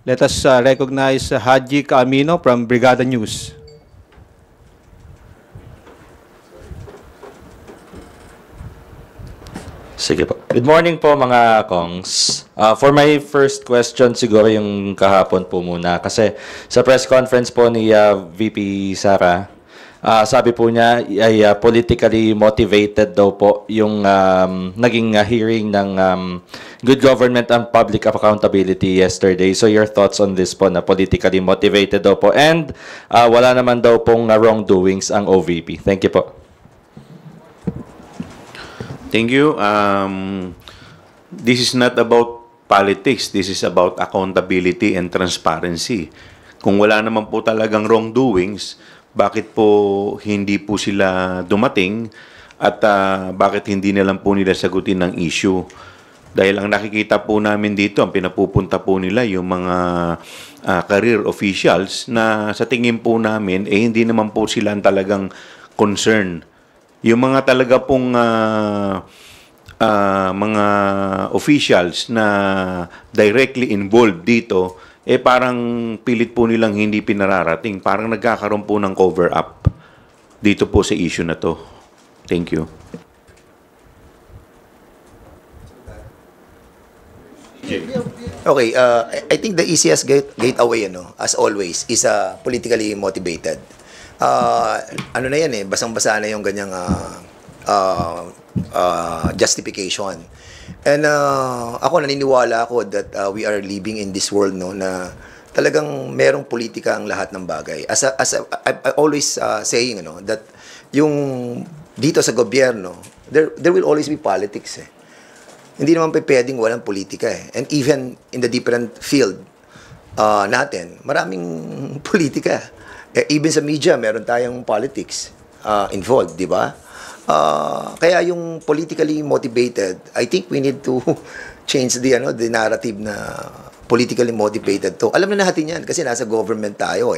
Let us recognize Haji Camino from Brigada News. Sige po. Good morning po mga kongs. For my first question, siguro yung kahapon po muna. Kasi sa press conference po ni VP Sara, sabi po niya ay politically motivated daw po yung naging hearing ng Good Government and Public Accountability yesterday. So your thoughts on this po na politically motivated daw po. And wala naman daw pong wrongdoings ang OVP. Thank you po. Thank you. This is not about politics. This is about accountability and transparency. Kung wala naman po talagang wrongdoings, bakit po hindi po sila dumating at bakit hindi na lang po nila sagutin ng issue? Dahil ang nakikita po namin dito, ang pinapupunta po nila yung mga career officials na sa tingin po namin, hindi naman po sila talagang concern. Yung mga talaga pong mga officials na directly involved dito, parang pilit po nilang hindi pinararating. Parang nagkakaroon po ng cover-up dito po sa issue na to. Thank you. Okay, I think the easiest gateway, as always, is politically motivated. Ano na yan basang-basa na yung ganyang justification. And ako naniniwala ako that we are living in this world na talagang merong politika ang lahat ng bagay. I always saying that yung dito sa gobyerno, there will always be politics. Hindi naman pwedeng walang politika And even in the different field natin, maraming politika. Even sa media, meron tayong politics involved, di ba? Kaya yung politically motivated, I think we need to change the narrative na politically motivated to. Alam na natin yan kasi nasa government tayo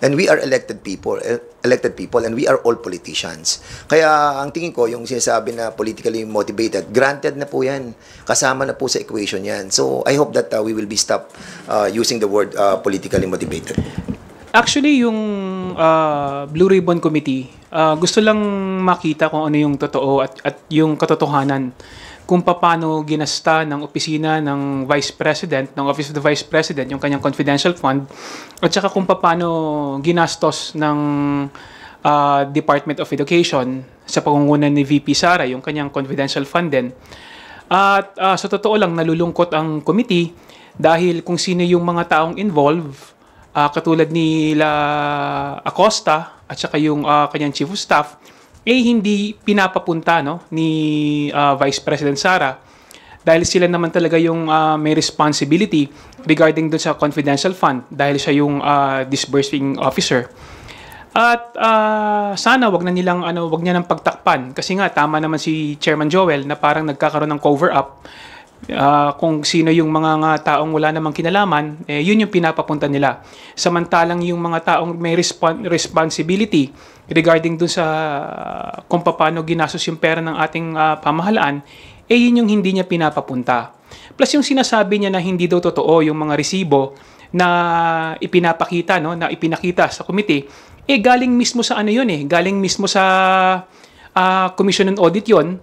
And we are elected people and we are all politicians. Kaya ang tingin ko, yung sinasabi na politically motivated, granted na po yan. Kasama na po sa equation yan. So I hope that we will be stopped using the word politically motivated. Actually, yung Blue Ribbon Committee, gusto lang makita kung ano yung totoo at yung katotohanan kung paano ginasta ng opisina ng Vice President, ng Office of the Vice President, yung kanyang confidential fund, at saka kung paano ginastos ng Department of Education sa pangunguna ni VP Sara, yung kanyang confidential fund din. At sa totoo lang, nalulungkot ang committee dahil kung sino yung mga taong involved, katulad ni Acosta at saka yung kanyang chief of staff, hindi pinapapunta ni Vice President Sara dahil sila naman talaga yung may responsibility regarding dun sa confidential fund dahil siya yung disbursing officer. At sana wag niya nang pagtakpan kasi nga tama naman si Chairman Joel na parang nagkakaroon ng cover up. Kung sino yung mga taong wala namang kinalaman, yun yung pinapapunta nila. Samantalang yung mga taong may responsibility regarding dun sa kung paano ginastos yung pera ng ating pamahalaan, yun yung hindi niya pinapapunta. Plus yung sinasabi niya na hindi daw totoo yung mga resibo na ipinapakita, na ipinakita sa committee, galing mismo sa galing mismo sa Commission on Audit yun.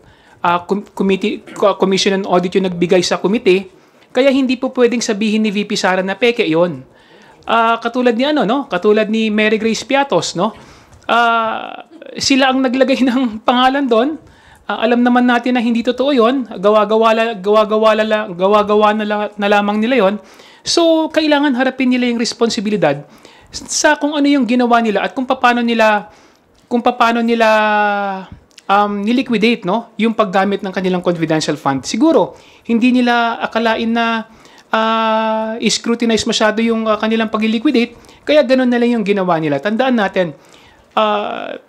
Commission on Audit yung nagbigay sa committee, kaya hindi po pwedeng sabihin ni VP Sara na peke yon. Katulad ni katulad ni Mary Grace Piatos, sila ang naglagay ng pangalan doon. Alam naman natin na hindi totoo yon. Gawa-gawa na lamang nila yon. So kailangan harapin nila yung responsibilidad sa kung ano yung ginawa nila at kung paano nila niliquidate yung paggamit ng kanilang confidential fund. Siguro hindi nila akalain na scrutinize masyado yung kanilang pag-liquidate, kaya ganun na lang yung ginawa nila. Tandaan natin,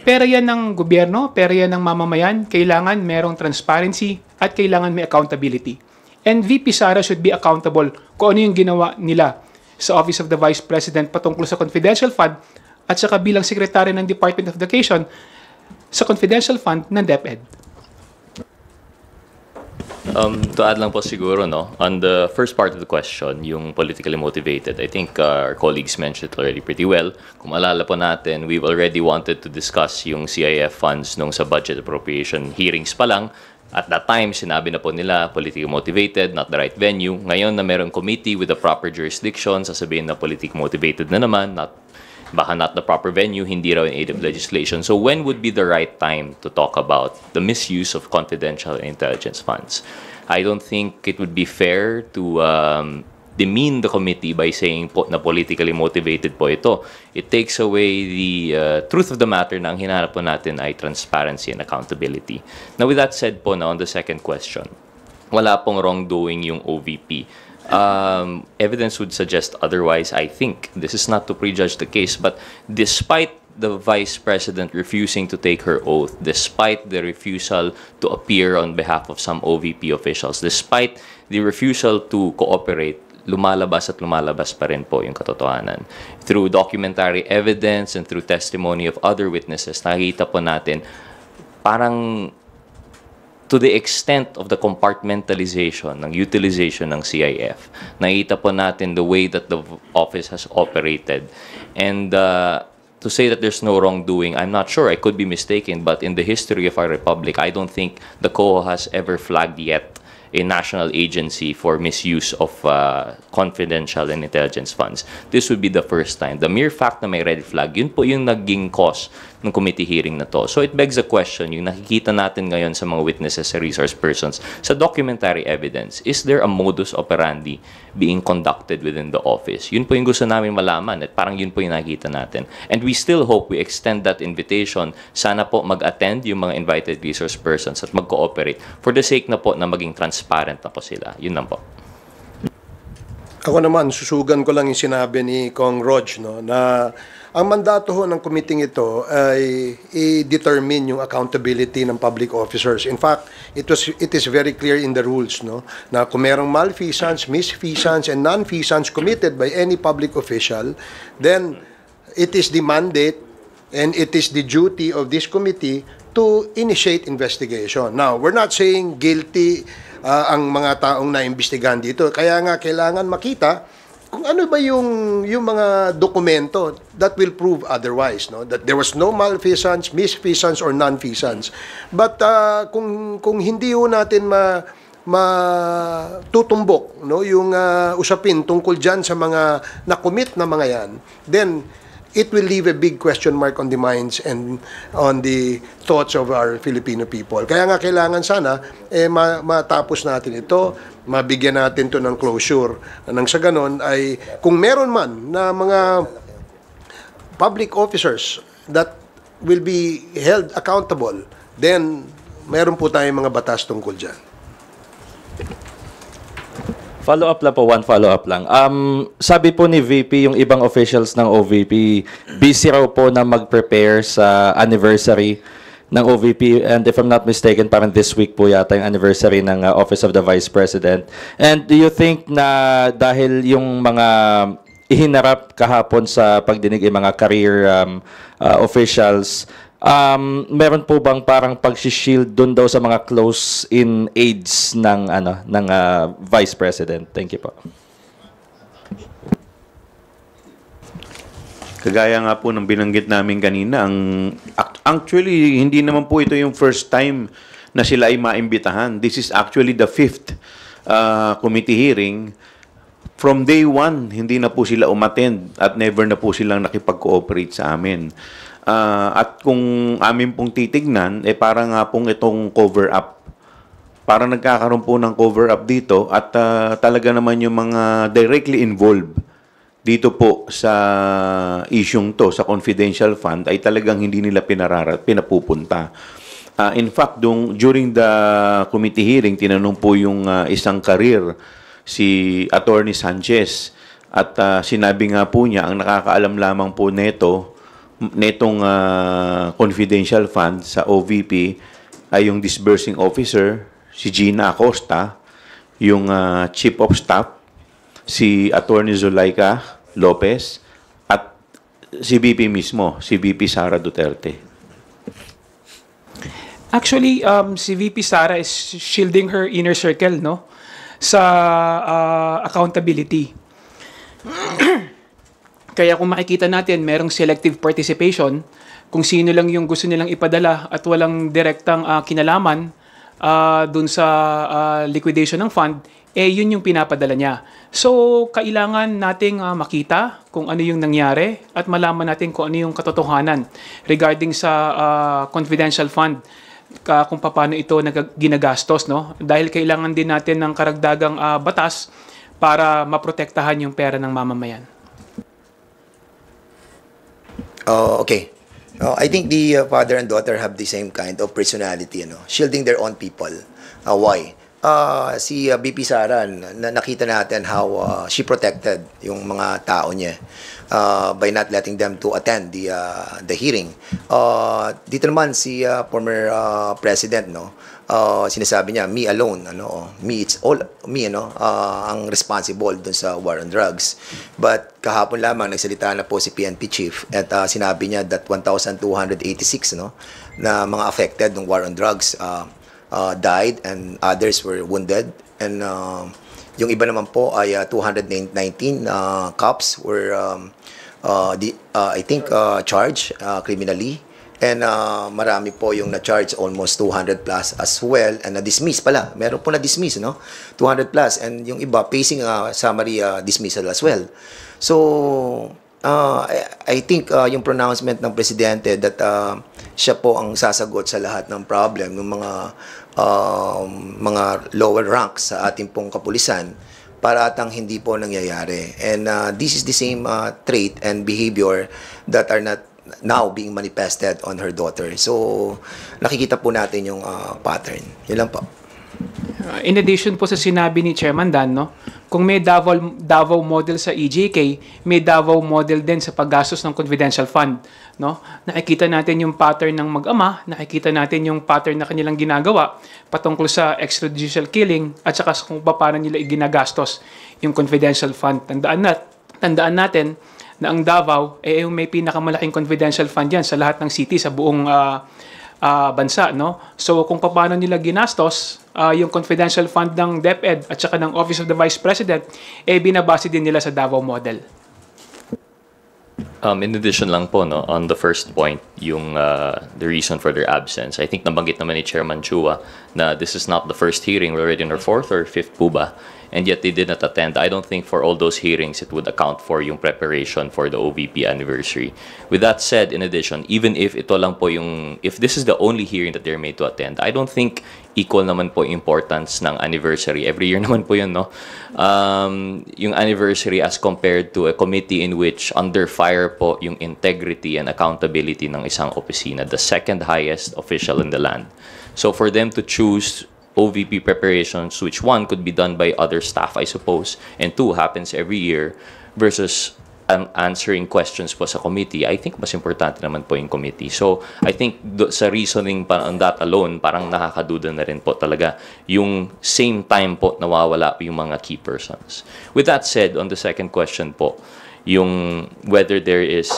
pera yan ng gobyerno, pera yan ng mamamayan, kailangan merong transparency at kailangan may accountability. And VP Sara should be accountable kung ano yung ginawa nila sa Office of the Vice President patungkol sa confidential fund at saka bilang Secretary ng Department of Education sa confidential fund ng DepEd. To add lang po siguro, no, on the first part of the question, yung politically motivated, I think our colleagues mentioned it already pretty well. Kung maalala po natin, we've already wanted to discuss yung CIF funds nung sa budget appropriation hearings pa lang. At that time, sinabi na po nila, politically motivated, not the right venue. Ngayon na merong committee with the proper jurisdiction, sasabihin na politically motivated na naman, baka not the proper venue, hindi raw in aid of legislation. So when would be the right time to talk about the misuse of confidential intelligence funds? I don't think it would be fair to demean the committee by saying po na politically motivated po ito. It takes away the truth of the matter na ang hinahanap po natin ay transparency and accountability. Now with that said po na on the second question, wala pong wrongdoing yung OVP. Evidence would suggest otherwise, I think. This is not to prejudge the case, but despite the Vice President refusing to take her oath, despite the refusal to appear on behalf of some OVP officials, despite the refusal to cooperate, lumalabas at lumalabas pa rin po yung katotohanan. Through documentary evidence and through testimony of other witnesses, nakikita po natin parang to the extent of the compartmentalization ng utilization ng CIF, nakita po natin the way that the office has operated. And to say that there's no wrongdoing, I'm not sure. I could be mistaken, but in the history of our republic, I don't think the COA has ever flagged yet a national agency for misuse of confidential and intelligence funds. This would be the first time. The mere fact na may red flag, yun po yung naging cause ng committee hearing na to. So it begs the question, yung nakikita natin ngayon sa mga witnesses, sa resource persons, sa documentary evidence, is there a modus operandi being conducted within the office? Yun po yung gusto namin malaman at parang yun po yung nakikita natin. And we still hope we extend that invitation. Sana po mag-attend yung mga invited resource persons at mag-cooperate for the sake na po na maging transparent na po sila. Yun lang po. Ako naman, susugan ko lang yung sinabi ni Kong Rog, no, na ang mandato ho ng committee ito ay i-determine yung accountability ng public officers. In fact, it is very clear in the rules, no, na kung merong malfeasance, misfeasance, and non-feasance committed by any public official, then it is the mandate and it is the duty of this committee to initiate investigation. Now, we're not saying guilty ang mga taong naimbestigahan dito. Kaya nga kailangan makita kung ano ba yung mga dokumento that will prove otherwise, no? That there was no malfeasance, misfeasance, or non-feasance. But kung hindi ho natin matutumbok, no, yung usapin tungkol dyan sa mga na-commit na mga yan, then it will leave a big question mark on the minds and on the thoughts of our Filipino people. Kaya nga kailangan sana matapos natin ito, mabigyan natin to ng closure. Nang sa ganon ay kung meron man na mga public officers that will be held accountable, then meron po tayong mga batas tungkol dyan. Follow-up lang po, one follow-up lang. Sabi po ni VP, yung ibang officials ng OVP, busy raw po na mag-prepare sa anniversary ng OVP. And if I'm not mistaken, parang this week po yata yung anniversary ng Office of the Vice President. And do you think na dahil yung mga ihinarap kahapon sa pagdinig yung mga career officials, meron po bang parang pag-shield doon daw sa mga close-in aides ng Vice President? Thank you po. Kagaya nga po ng binanggit namin kanina, actually hindi naman po ito yung first time na sila ay maimbitahan. This is actually the 5th committee hearing. From day 1, hindi na po sila umattend at never na po silang nakipag-cooperate sa amin. At kung amin pong titignan, parang nga pong itong cover-up. Parang nagkakaroon po ng cover-up dito at talaga naman yung mga directly involved dito po sa isyung to, sa confidential fund, ay talagang hindi nila pinapupunta. In fact, during the committee hearing, tinanong po yung isang career, si Attorney Sanchez, at sinabi nga po niya, ang nakakaalam lamang po netong confidential fund sa OVP ay yung disbursing officer, si Gina Acosta, yung chief of staff, si Attorney Zulaika Lopez, at si VP mismo, si VP Sara Duterte. Actually, si VP Sara is shielding her inner circle, no? Sa accountability. Kaya kung makikita natin, merong selective participation, kung sino lang yung gusto nilang ipadala at walang direktang kinalaman dun sa liquidation ng fund, yun yung pinapadala niya. So, kailangan nating makita kung ano yung nangyari at malaman natin kung ano yung katotohanan regarding sa confidential fund, kung paano ito ginagastos, no? Dahil kailangan din natin ng karagdagang batas para maprotektahan yung pera ng mamamayan. Okay. I think the father and daughter have the same kind of personality, shielding their own people. Why? Si BP Sara, nakita natin how she protected yung mga tao niya by not letting them to attend the hearing. Dito naman si former president, sinasabi niya, me alone, me, it's all me, ang responsible dun sa war on drugs. But kahapon lamang nagsalita na po si PNP chief at sinabi niya that 1,286 na mga affected ng war on drugs died and others were wounded, and yung iba naman po ay 219 cops were I think charged criminally, and marami po yung na-charge, almost 200 plus as well, and na-dismiss pala, meron po na-dismiss, 200 plus, and yung iba facing summary dismissal as well. So I think yung pronouncement ng presidente that siya po ang sasagot sa lahat ng problem ng mga lower ranks sa ating pong kapulisan, para atang hindi po nangyayari. And this is the same trait and behavior that are not now being manifested on her daughter. So nakikita po natin yung pattern. Yun lang po. In addition po sa sinabi ni Chairman Dan, kung may Davao model sa EJK, may Davao model din sa paggastos ng confidential fund. Nakikita natin yung pattern ng mag-ama, nakikita natin yung pattern na kanilang ginagawa patungkol sa extrajudicial killing at saka kung paano nila iginagastos yung confidential fund. Tandaan natin na ang Davao may pinakamalaking confidential fund yan sa lahat ng city sa buong bansa, So kung paano nila ginastos yung confidential fund ng DepEd at saka ng Office of the Vice President, binabase din nila sa Davao model. In addition lang po, on the first point, yung the reason for their absence, I think nabanggit naman ni Chairman Chua na this is not the first hearing. We're already in our 4th or 5th po ba? And yet they did not attend. I don't think for all those hearings it would account for yung preparation for the OVP anniversary. With that said, in addition, even if ito lang po if this is the only hearing that they're made to attend, I don't think equal naman po importance ng anniversary. Every year naman po yun, yung anniversary as compared to a committee in which under fire po yung integrity and accountability ng isang opisina, the second highest official in the land. So for them to choose OVP preparations, which one could be done by other staff, I suppose, and two happens every year, versus answering questions po sa committee, I think mas importante naman po yung committee. So I think sa reasoning pa on that alone, parang nakakaduda na rin po talaga yung same time po nawawala yung mga key persons. With that said, on the second question po, yung whether there is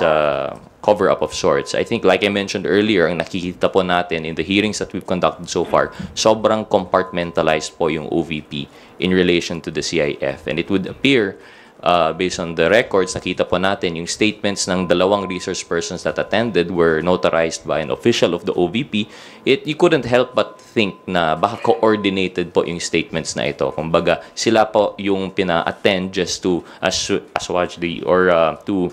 cover-up of sorts. I think, like I mentioned earlier, ang nakikita po natin in the hearings that we've conducted so far, sobrang compartmentalized po yung OVP in relation to the CIF. And it would appear, based on the records, nakita po natin yung statements ng dalawang resource persons that attended were notarized by an official of the OVP. You couldn't help but think na baka coordinated po yung statements na ito. Kumbaga, sila po yung pina-attend just to assuage or to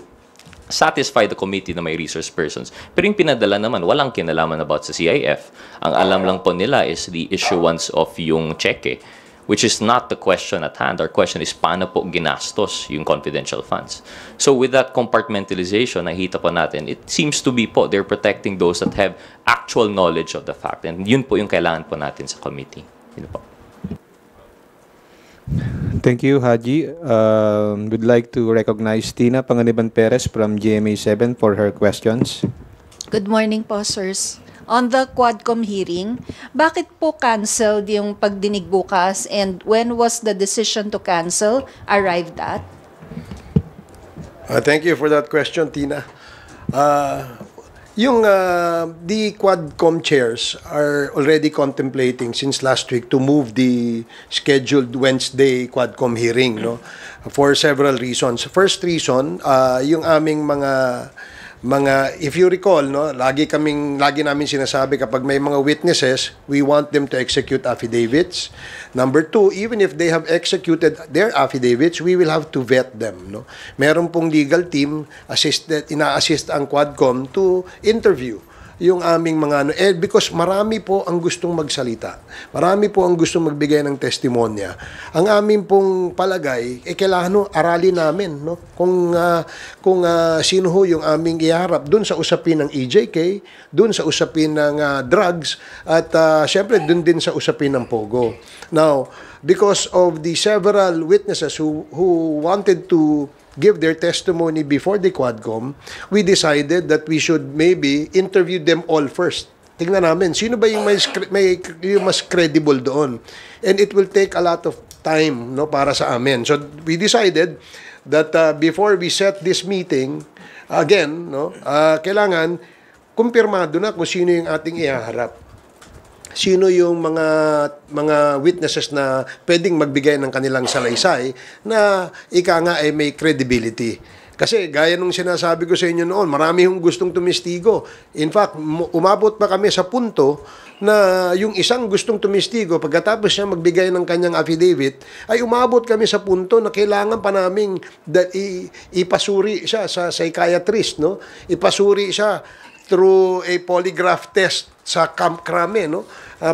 satisfy the committee na may resource persons. Pero yung pinadala naman, walang kinalaman about sa CIF. Ang alam lang po nila is the issuance of yung cheque, which is not the question at hand. Our question is, paano po ginastos yung confidential funds? So with that compartmentalization, nakita po natin, it seems to be po, they're protecting those that have actual knowledge of the fact. And yun po yung kailangan po natin sa committee. Yun po. Thank you, Haji. We'd like to recognize Tina Panganiban Perez from GMA7 for her questions. Good morning po, sirs. On the Quadcom hearing, bakit po canceled yung pagdinig bukas, and when was the decision to cancel arrived at? Thank you for that question, Tina. Yung the Quadcom chairs are already contemplating since last week to move the scheduled Wednesday Quadcom hearing, no, for several reasons. First reason, yung aming mga, if you recall, no, lagi namin sinasabi kapag may mga witnesses, we want them to execute affidavits. Number two, even if they have executed their affidavits, we will have to vet them, no. Meron pong legal team ina-assist ang Quadcom to interview yung aming mga because marami po ang gustong magsalita. Marami po ang gustong magbigay ng testimonya. Ang aming pong palagay, kailangan aralin namin, no? Kung sino ho yung aming iharap dun sa usapin ng EJK, dun sa usapin ng drugs, at syempre dun din sa usapin ng Pogo. Now, because of the several witnesses who wanted to give their testimony before the Quadcom, we decided that we should maybe interview them all first. Tingnan namin, sino ba yung yung mas credible doon? And it will take a lot of time, no, para sa amin. So we decided that before we set this meeting, again, no, kailangan kumpirmado na kung sino yung ating ihaharap. Sino yung mga witnesses na pwedeng magbigay ng kanilang salaysay na ika nga ay may credibility. Kasi gaya nung sinasabi ko sa inyo noon, marami yung gustong tumistigo. In fact, umabot pa kami sa punto na yung isang gustong tumistigo, pagkatapos siya magbigay ng kanyang affidavit, ay umabot kami sa punto na kailangan pa naming ipasuri siya sa psychiatrist, no? Ipasuri siya through a polygraph test sa Camp Crame, no?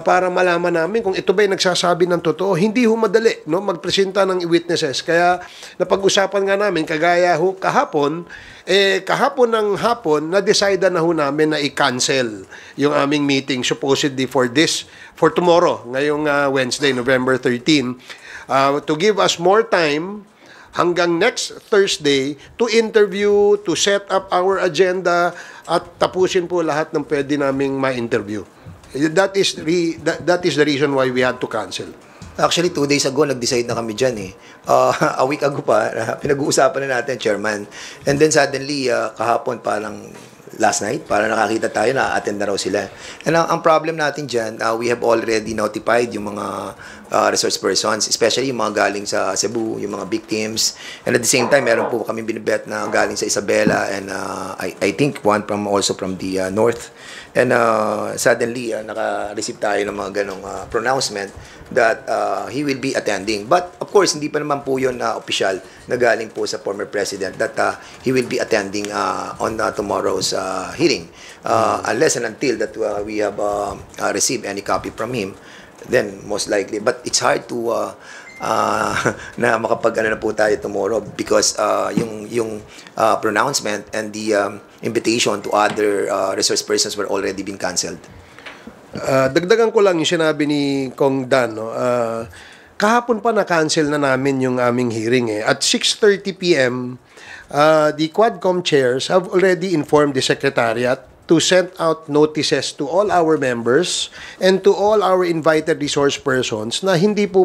Para malaman namin kung ito ba'y nagsasabi ng totoo. Hindi ho madali, no, magpresenta ng witnesses. Kaya napag-usapan nga namin, kagaya ho kahapon ng hapon, na-decide na ho namin na i-cancel yung aming meeting supposedly for tomorrow, ngayong Wednesday, November 13, to give us more time hanggang next Thursday to interview, to set up our agenda, at tapusin po lahat ng pwede naming ma-interview. That is the reason why we had to cancel. Actually, 2 days ago, nag-decide na kami dyan eh. A week ago pa, pinag-uusapan na natin, Chairman. And then suddenly, kahapon parang last night, para nakakita tayo na attend na raw sila. And ang problem natin dyan, we have already notified yung mga resource persons, especially yung mga galing sa Cebu, yung mga victims. And at the same time, meron po kami binibet na galing sa Isabela, and I think one also from the north. And suddenly, naka-receive tayo ng mga ganong pronouncement that he will be attending. But of course, hindi pa naman po yun official na galing po sa former president that he will be attending on tomorrow's hearing. Unless and until that we have received any copy from him, then most likely. But it's hard to na makapag-ano na po tayo tomorrow because yung pronouncement and the invitation to other resource persons were already been cancelled. Dagdagan ko lang yung sinabi ni Kong Dan, no? Kahapon pa na-cancel na namin yung aming hearing eh. At 6:30 p.m., the Quadcom chairs have already informed the Secretariat to send out notices to all our members and to all our invited resource persons na hindi po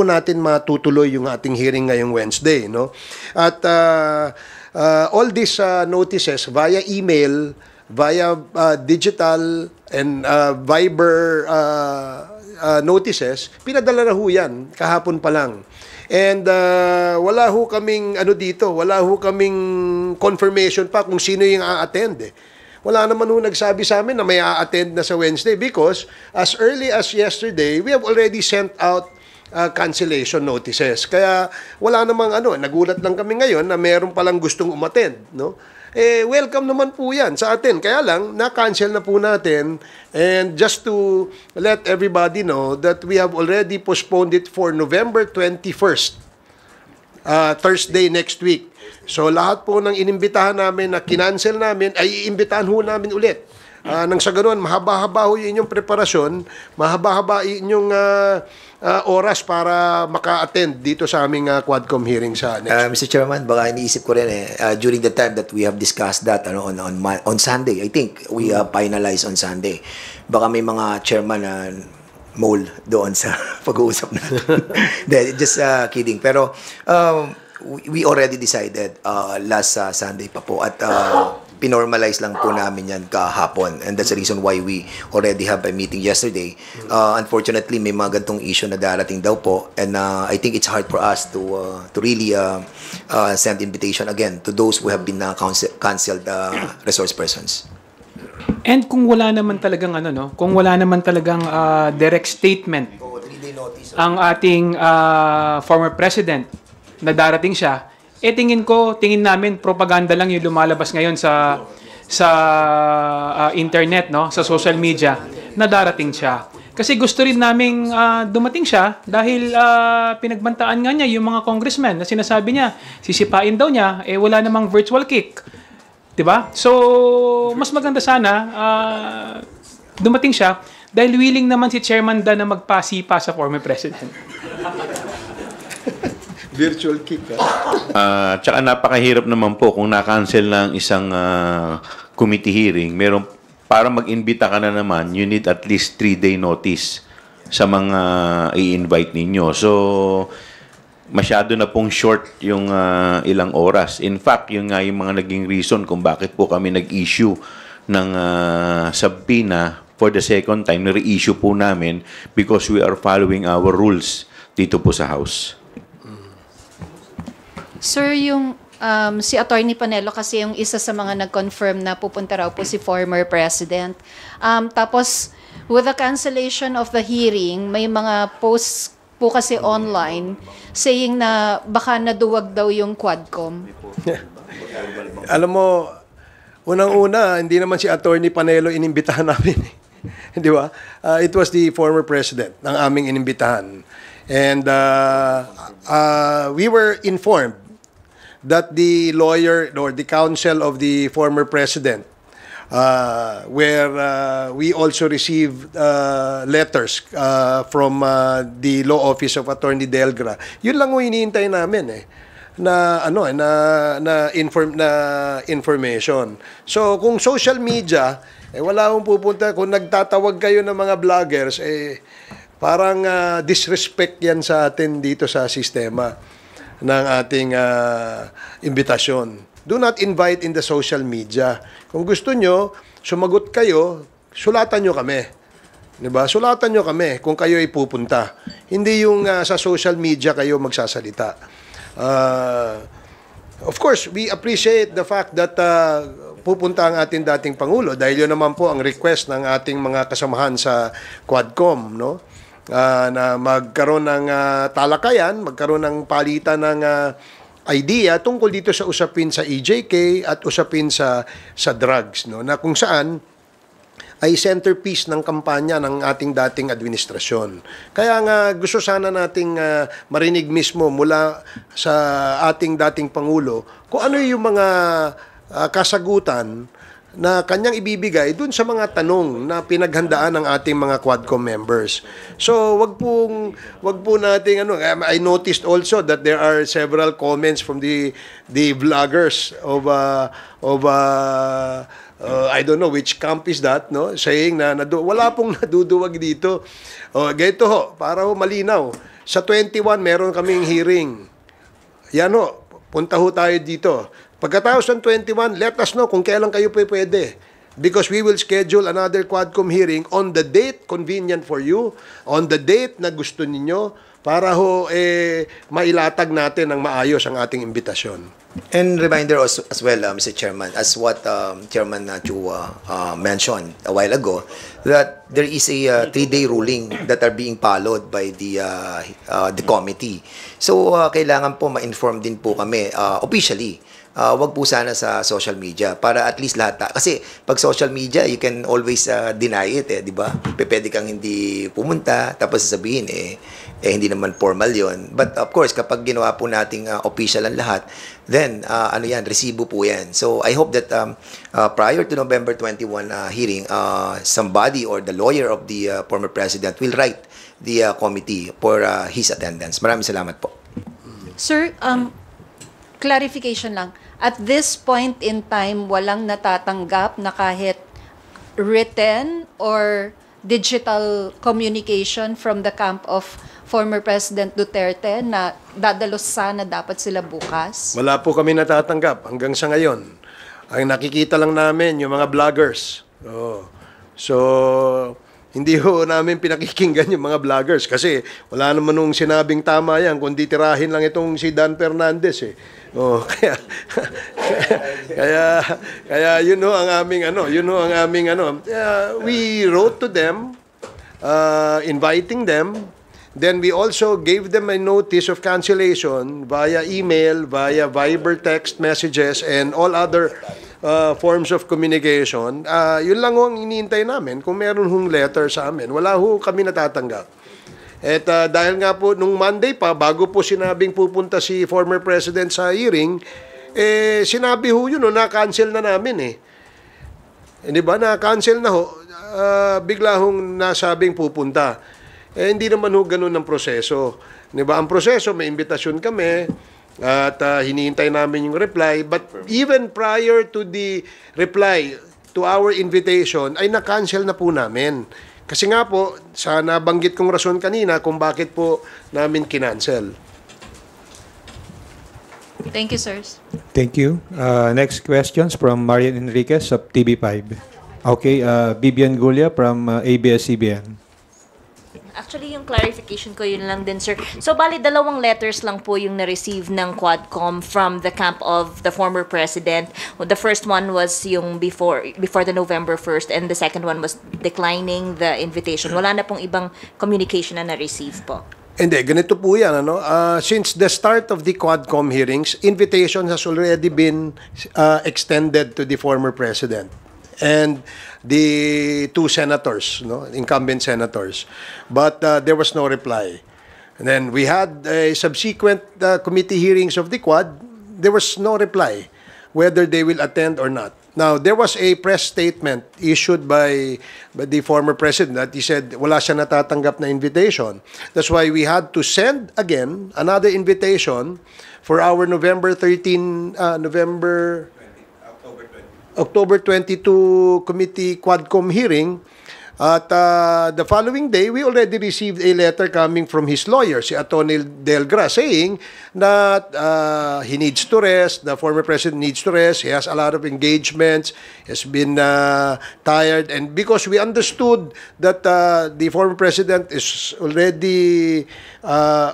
natin matutuloy yung ating hearing ngayong Wednesday, no? At all these notices via email, via digital and Viber notices, pinadala na ho yan kahapon pa lang. And wala ho kaming wala ho kaming confirmation pa kung sino yung a-attend eh. Wala naman ho nagsabi sa amin na may a-attend na sa Wednesday because as early as yesterday, we have already sent out cancellation notices. Kaya wala namang nagulat lang kami ngayon na meron palang gustong umattend, no? Welcome naman po yan sa atin. Kaya lang, na-cancel na po natin. And just to let everybody know that we have already postponed it for November 21st, Thursday next week. So lahat po ng inimbitahan namin na kinancel namin, ay iimbitahan ho namin ulit. Nang sa ganoon, mahaba-haba ho yung inyong preparasyon, mahaba-haba yung oras para maka-attend dito sa aming Quadcom hearing sa next Mr. Chairman, baka iniisip ko rin during the time that we have discussed that on Sunday, I think we finalized on Sunday. Baka may mga chairman na mole doon sa pag-uusap natin. Just kidding. Pero we already decided last Sunday pa po at pinormalize lang po namin yan kahapon. And that's the reason why we already have a meeting yesterday. Unfortunately, may mga gantong issue na darating daw po. And I think it's hard for us to really send invitation again to those who have been canceled resource persons. And kung wala naman talagang kung wala naman talagang direct statement ang ating former president na darating siya, tingin namin propaganda lang yung lumalabas ngayon sa internet, no, sa social media na darating siya. Kasi gusto rin naming dumating siya dahil pinagbantaan nga niya yung mga congressmen na sinasabi niya, sisipain daw niya, wala namang virtual kick. 'Di ba? So, mas maganda sana dumating siya dahil willing naman si Chairman Dan na magpasipa sa former president. Virtual kick, Tsaka napakahirap naman po kung na-cancel ng isang committee hearing, para mag-imbita ka na naman, you need at least 3-day notice sa mga i-invite ninyo. So, masyado na pong short yung ilang oras. In fact, yung mga naging reason kung bakit po kami nag-issue ng subpoena for the second time, na-reissue po namin because we are following our rules dito po sa House. Sir, yung si Attorney Panelo kasi yung isa sa mga nag-confirm na pupunta raw po si former president. Tapos, with the cancellation of the hearing, may mga posts po kasi online saying na baka naduwag daw yung Quadcom. Alam mo, unang-una, hindi naman si Attorney Panelo inimbitahan namin. Di ba? It was the former president ng aming inimbitahan. And we were informed that the lawyer or the counsel of the former president, where we also received letters from the law office of Attorney Delgra. Yun lang yung hinihintay namin na information. So kung social media, wala akong pupunta. Kung nagtatawag kayo ng mga vloggers, parang disrespect yan sa atin dito sa sistema ng ating imbitasyon. Do not invite in the social media. Kung gusto nyo, sumagot kayo, sulatan nyo kami. Diba? Sulatan nyo kami kung kayo ay pupunta. Hindi yung sa social media kayo magsasalita. Of course, we appreciate the fact that pupunta ang ating dating Pangulo dahil yun naman po ang request ng ating mga kasamahan sa Quadcom, no? Na magkaroon ng talakayan, magkaroon ng palitan ng idea tungkol dito sa usapin sa EJK at usapin sa drugs, no? Na kung saan ay centerpiece ng kampanya ng ating dating administrasyon. Kaya nga gusto sana nating marinig mismo mula sa ating dating Pangulo kung ano yung mga kasagutan na kanyang ibibigay dun sa mga tanong na pinaghandaan ng ating mga Quadcom members. So, wag po nating I noticed also that there are several comments from the vloggers of I don't know which camp is that, no? Saying na wala pong naduduwag dito. Ganito ho, para ho malinaw. Sa 21 meron kaming hearing. Yan ho, punta ho tayo dito. Pagkatapos ng 21, let us know kung kailan kayo pwede. Because we will schedule another Quadcom hearing on the date convenient for you, on the date na gusto ninyo, para ho mailatag natin ng maayos ang ating imbitasyon. And reminder also, as well, Mr. Chairman, as what Chairman Chu mentioned a while ago, that there is a 3-day ruling that are being followed by the committee. So, kailangan po ma-inform din po kami officially. Wag po sana sa social media para at least lahat. Kasi pag social media, you can always deny it, di ba? Pwede kang hindi pumunta, tapos sasabihin, hindi naman formal yon. But of course, kapag ginawa po nating official ang lahat, then, resibo po yan. So, I hope that prior to November 21 hearing, somebody or the lawyer of the former president will write the committee for his attendance. Maraming salamat po. Sir, clarification lang. At this point in time, walang natatanggap na kahit written or digital communication from the camp of former President Duterte na dadalos sana dapat sila bukas? Wala po kami natatanggap hanggang sa ngayon. Ang nakikita lang namin, yung mga vloggers. Oh. So, hindi ho namin pinakikinggan yung mga vloggers kasi wala naman nung sinabing tama yan, kundi tirahin lang itong si Dan Fernandez eh. Oh, kaya yun ho ang aming we wrote to them inviting them. Then we also gave them a notice of cancellation via email, via Viber text messages, and all other forms of communication. Yun lang ho ang iniintay namin. Kung meron hong letter sa amin, wala ho kami natatanggap. At dahil nga po, nung Monday pa, bago po sinabing pupunta si former President sa hearing, sinabi ho yun, na-cancel na namin eh. Di ba? Na-cancel na ho. Bigla hong nasabing pupunta. Hindi naman ho ganun ang proseso. Di ba? Ang proseso, may imbitasyon kami at hinihintay namin yung reply. But even prior to the reply to our invitation, ay na-cancel na po namin. Kasi nga po, sa nabanggit kong rason kanina kung bakit po namin kinancel. Thank you, sirs. Thank you. Next questions from Marian Enriquez of TV5. Okay, Vivian Gulia from ABS-CBN. Actually, yung clarification ko, yun lang din, sir. So, bali, 2 letters lang po yung na-receive ng Quadcom from the camp of the former president. The first one was yung before the November 1st, and the second one was declining the invitation. Wala na pong ibang communication na na-receive po. Hindi, ganito po yan. Since the start of the Quadcom hearings, invitation has already been extended to the former president and the 2 senators, incumbent senators. But there was no reply. And then we had a subsequent committee hearings of the Quad. There was no reply whether they will attend or not. Now, there was a press statement issued by the former president that he said wala siya natatanggap na invitation. That's why we had to send again another invitation for our October 22 committee Quadcom hearing. At the following day, we already received a letter coming from his lawyer, si Atty. Delgra, saying that he needs to rest, the former president needs to rest, he has a lot of engagements, has been tired, and because we understood that the former president is already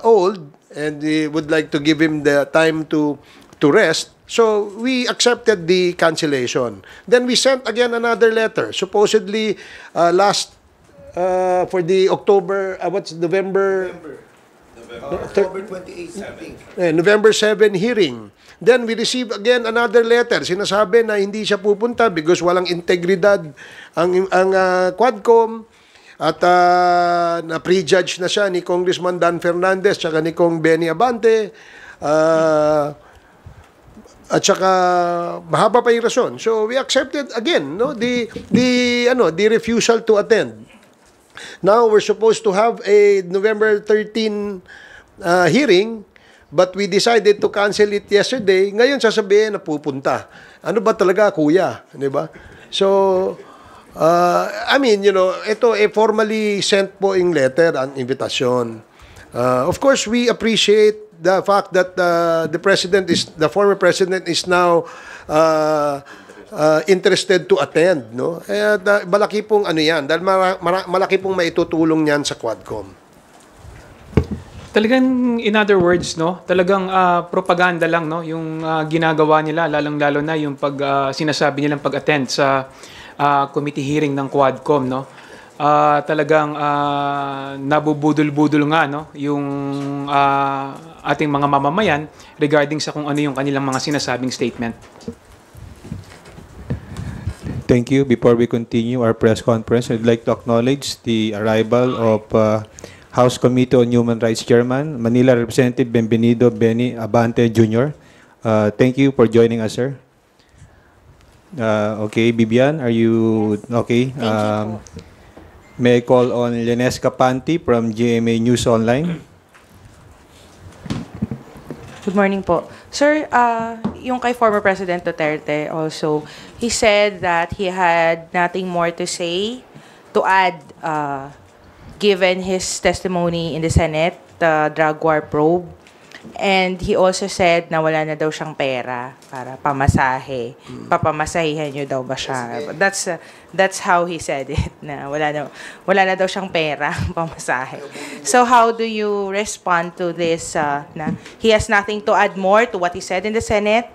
old and we would like to give him the time to rest, so we accepted the cancellation. Then we sent again another letter, supposedly for the October, November 28. November 7 hearing. Then we received again another letter. Sinasabi na hindi siya pupunta because walang integridad ang Quadcom at na-prejudge na siya ni Congressman Dan Fernandez tsaka ni Kong Benny Abante. At saka mahaba pa yung rason. So we accepted again the refusal to attend. Now we're supposed to have a November 13 hearing, but we decided to cancel it yesterday. Ngayon sasabihin na pupunta. Ano ba talaga, kuya? Di ba? So ito formally sent po yung letter and invitation. Of course, we appreciate the fact that the former president is now interested to attend, no? Malaki pong yan, dahil malaki pong maitutulong niyan sa Quadcom. Talagang, in other words, talagang propaganda lang, yung ginagawa nila, lalong-lalo na yung sinasabi nilang pag-attend sa committee hearing ng Quadcom, talagang nabubudol-budol nga yung ating mga mamamayan regarding sa kung ano yung kanilang mga sinasabing statement. Thank you. Before we continue our press conference, I'd like to acknowledge the arrival of House Committee on Human Rights Chairman, Manila Representative Benvenido Benny Abante Jr. Thank you for joining us, sir. Okay, Bibian, are you okay? Thank you. May I call on Lenesca Panti from GMA News Online? Good morning po. Sir, yung kay former President Duterte also, he said that he had nothing more to say, to add, given his testimony in the Senate, the drug war probe. And he also said na wala na daw siyang pera para pamasahe. Papamasahihan niyo daw ba siya? That's how he said it, na wala na daw siyang pera pamasahe. So how do you respond to this na he has nothing to add more to what he said in the Senate?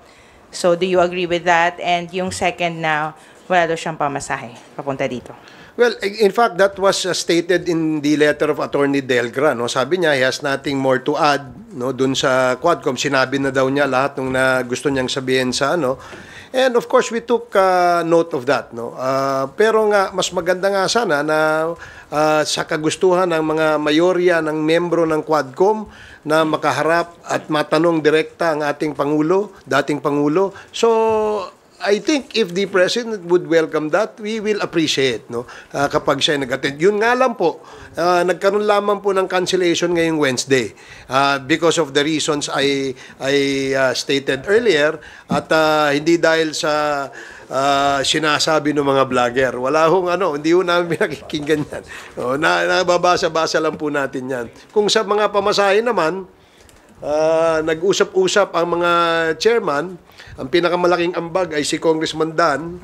So do you agree with that? And yung second na wala daw siyang pamasahe papunta dito. Well, in fact, that was stated in the letter of Attorney Delgra. No? Sabi niya, he has nothing more to add. No? Dun sa Quadcom, sinabi na daw niya lahat ng na gusto niyang sabihin sa ano. And of course, we took note of that. No? Pero nga, mas maganda nga sana na sa kagustuhan ng mga mayorya ng membro ng Quadcom na makaharap at matanong direkta ang ating Pangulo, dating Pangulo. So, I think if the President would welcome that, we will appreciate, no? Kapag siya nag-attend. Yun nga lang po, nagkaroon lamang po ng cancellation ngayong Wednesday because of the reasons I stated earlier at hindi dahil sa sinasabi ng mga vlogger. Wala hong hindi ho namin pinakikinggan yan. Nababasa-basa lang po natin yan. Kung sa mga pamasahe naman, nag-usap-usap ang mga chairman. Ang pinakamalaking ambag ay si Congressman Dan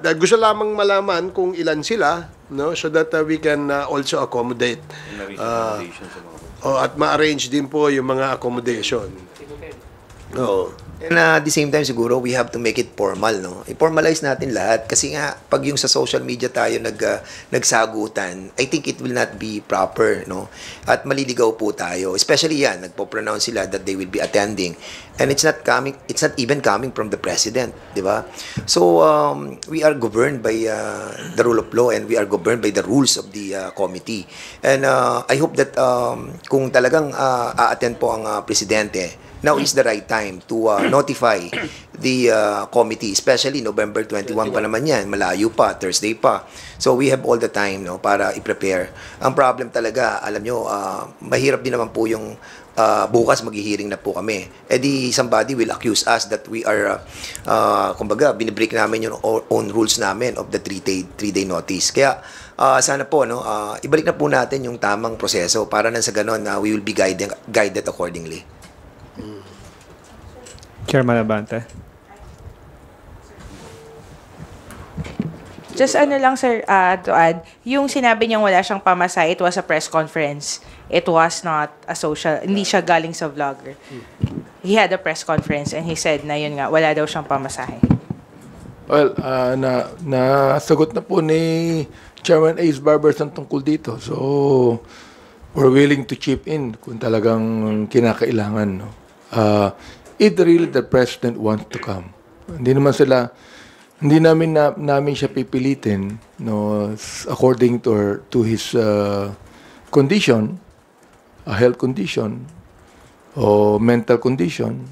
at gusto lamang malaman kung ilan sila, no, so that we can also accommodate at ma-arrange din po yung mga accommodation. And at the same time, siguro, we have to make it formal, no? I-formalize natin lahat. Kasi nga, pag yung sa social media tayo nagsagutan, I think it will not be proper, no? At maliligaw po tayo. Especially yan, nagpo-pronounce sila that they will be attending. And it's not even coming from the President, di ba? So, we are governed by the rule of law and we are governed by the rules of the committee. And I hope that kung talagang a-attend po ang Presidente, now is the right time to notify the committee, especially November 21 pa naman yan, malayo pa, Thursday pa. So we have all the time, no, para i-prepare. Ang problem talaga, alam nyo, mahirap din naman po yung bukas maghihiring na po kami. Eh di somebody will accuse us that we are, kumbaga, binibreak namin yung own rules namin of the 3-day notice. Kaya sana po, no, ibalik na po natin yung tamang proseso para nang sa ganon we will be guided accordingly. Chairman Abante. Just lang sir, to add, yung sinabi niyang wala siyang pamasahe, it was a press conference. It was not a social, hindi siya galing sa vlogger. He had a press conference and he said na yun nga, wala daw siyang pamasahe. Well, nasagot na po ni Chairman Ace Barberson tungkol dito. So, we're willing to chip in kung talagang kinakailangan, no? If really the President wants to come. Hindi namin siya pipilitin, no, according to his condition, a health condition o mental condition.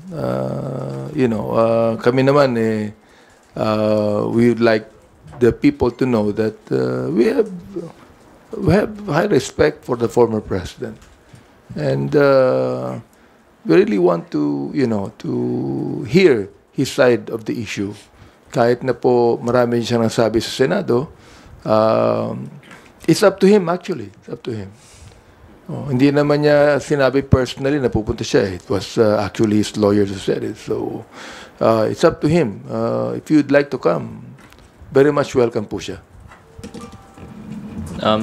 Kami naman we would like the people to know that we have high respect for the former president. And we really want to, to hear his side of the issue. Kahit na po marami siyang nasabi sa Senado, it's up to him actually. It's up to him. Hindi naman niya sinabi personally na pupunta siya. It was actually his lawyers who said it. So, it's up to him. If you'd like to come, very much welcome po siya.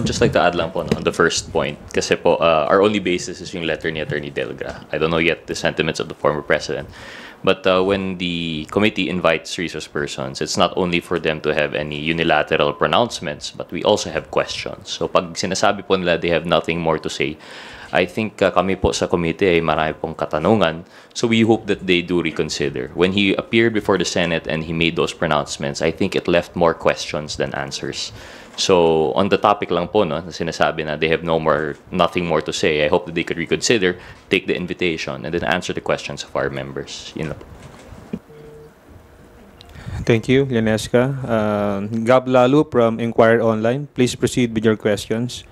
Just like to add lang po on the first point, kasi po our only basis is yung letter ni Attorney Delgra. I don't know yet the sentiments of the former president. But when the committee invites resource persons, it's not only for them to have any unilateral pronouncements, but we also have questions. So pag sinasabi po nila they have nothing more to say, I think kami po sa committee ay marami pong katanungan. So we hope that they do reconsider. When he appeared before the Senate and he made those pronouncements, I think it left more questions than answers. So on the topic lang po, no, na sinasabi na they have nothing more to say, I hope that they could reconsider, take the invitation, and then answer the questions of our members. Thank you, Lenesca. Gab Lalu from Inquirer Online. Please proceed with your questions.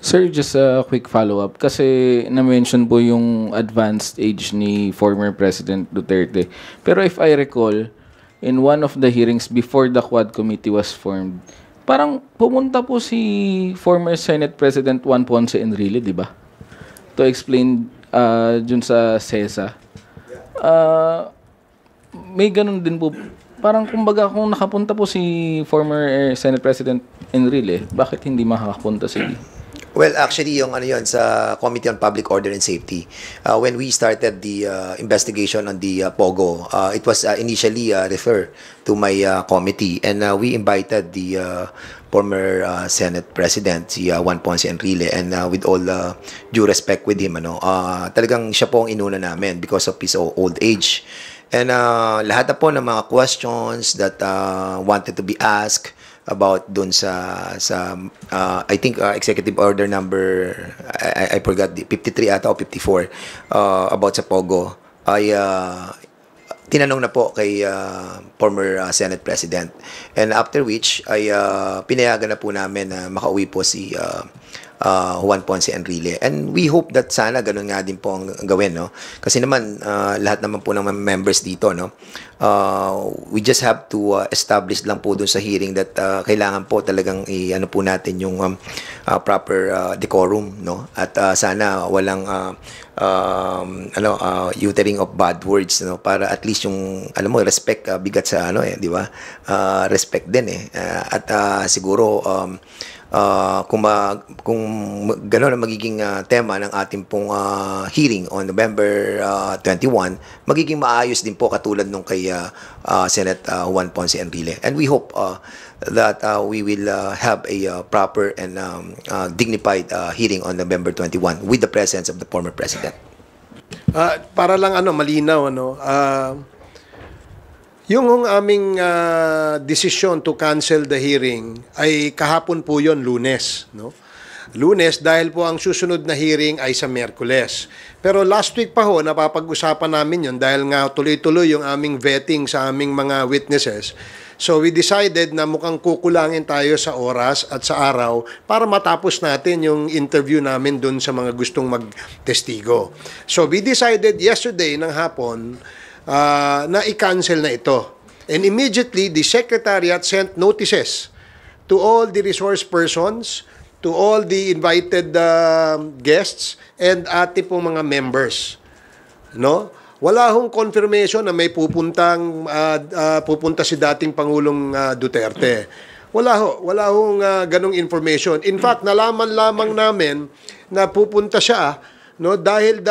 Sir, just a quick follow-up. Kasi na-mention po yung advanced age ni former President Duterte. Pero if I recall, in one of the hearings before the Quad Committee was formed, parang pumunta po si former Senate President Juan Ponce Enrile, di ba? to explain dun sa CESA. May ganun din po. Parang kumbaga kung nakapunta po si former Senate President Enrile, bakit hindi makakapunta si... Well, actually, yung ano yun, sa Committee on Public Order and Safety, when we started the investigation on the POGO, it was initially referred to my committee, and we invited the former Senate President, si Juan Ponce Enrile, and with all due respect with him, talagang siya po ang inuna namin because of his old age. And lahat na po ng mga questions that wanted to be asked about dun sa I think executive order number I forgot, 53 ata o 54 about sa POGO ay tinanong na po kay former Senate President, and after which ay pinayagan na po namin na makauwi po si Juan Ponce Enrile, and we hope that sana ganun nga din po ang gawin, no? Kasi naman lahat naman po ng members dito, no, we just have to establish lang po dun sa hearing that kailangan po talagang ano po natin yung proper decorum, no, at sana walang uttering of bad words, no, para at least yung alam mo respect bigat sa di ba, respect din at siguro kung gano'n ang magiging tema ng ating pong hearing on November 21, magiging maayos din po katulad nung kay Senate Juan Ponce Enrile. And we hope that we will have a proper and dignified hearing on November 21 with the presence of the former President. Para lang malinaw, yung aming desisyon to cancel the hearing ay kahapon po yon, Lunes, no? Lunes dahil po ang susunod na hearing ay sa Miyerkules. Pero last week pa ho, napapag-usapan namin yon dahil nga tuloy-tuloy yung aming vetting sa aming mga witnesses. So we decided na mukhang kukulangin tayo sa oras at sa araw para matapos natin yung interview namin dun sa mga gustong magtestigo. So we decided yesterday ng hapon na i-cancel na ito. And immediately, the Secretariat sent notices to all the resource persons, to all the invited guests, and ati pong mga members. No? Wala hong confirmation na may pupunta si dating Pangulong Duterte. Wala hong ganong information. In fact, nalaman lamang namin na pupunta siya, no, dahil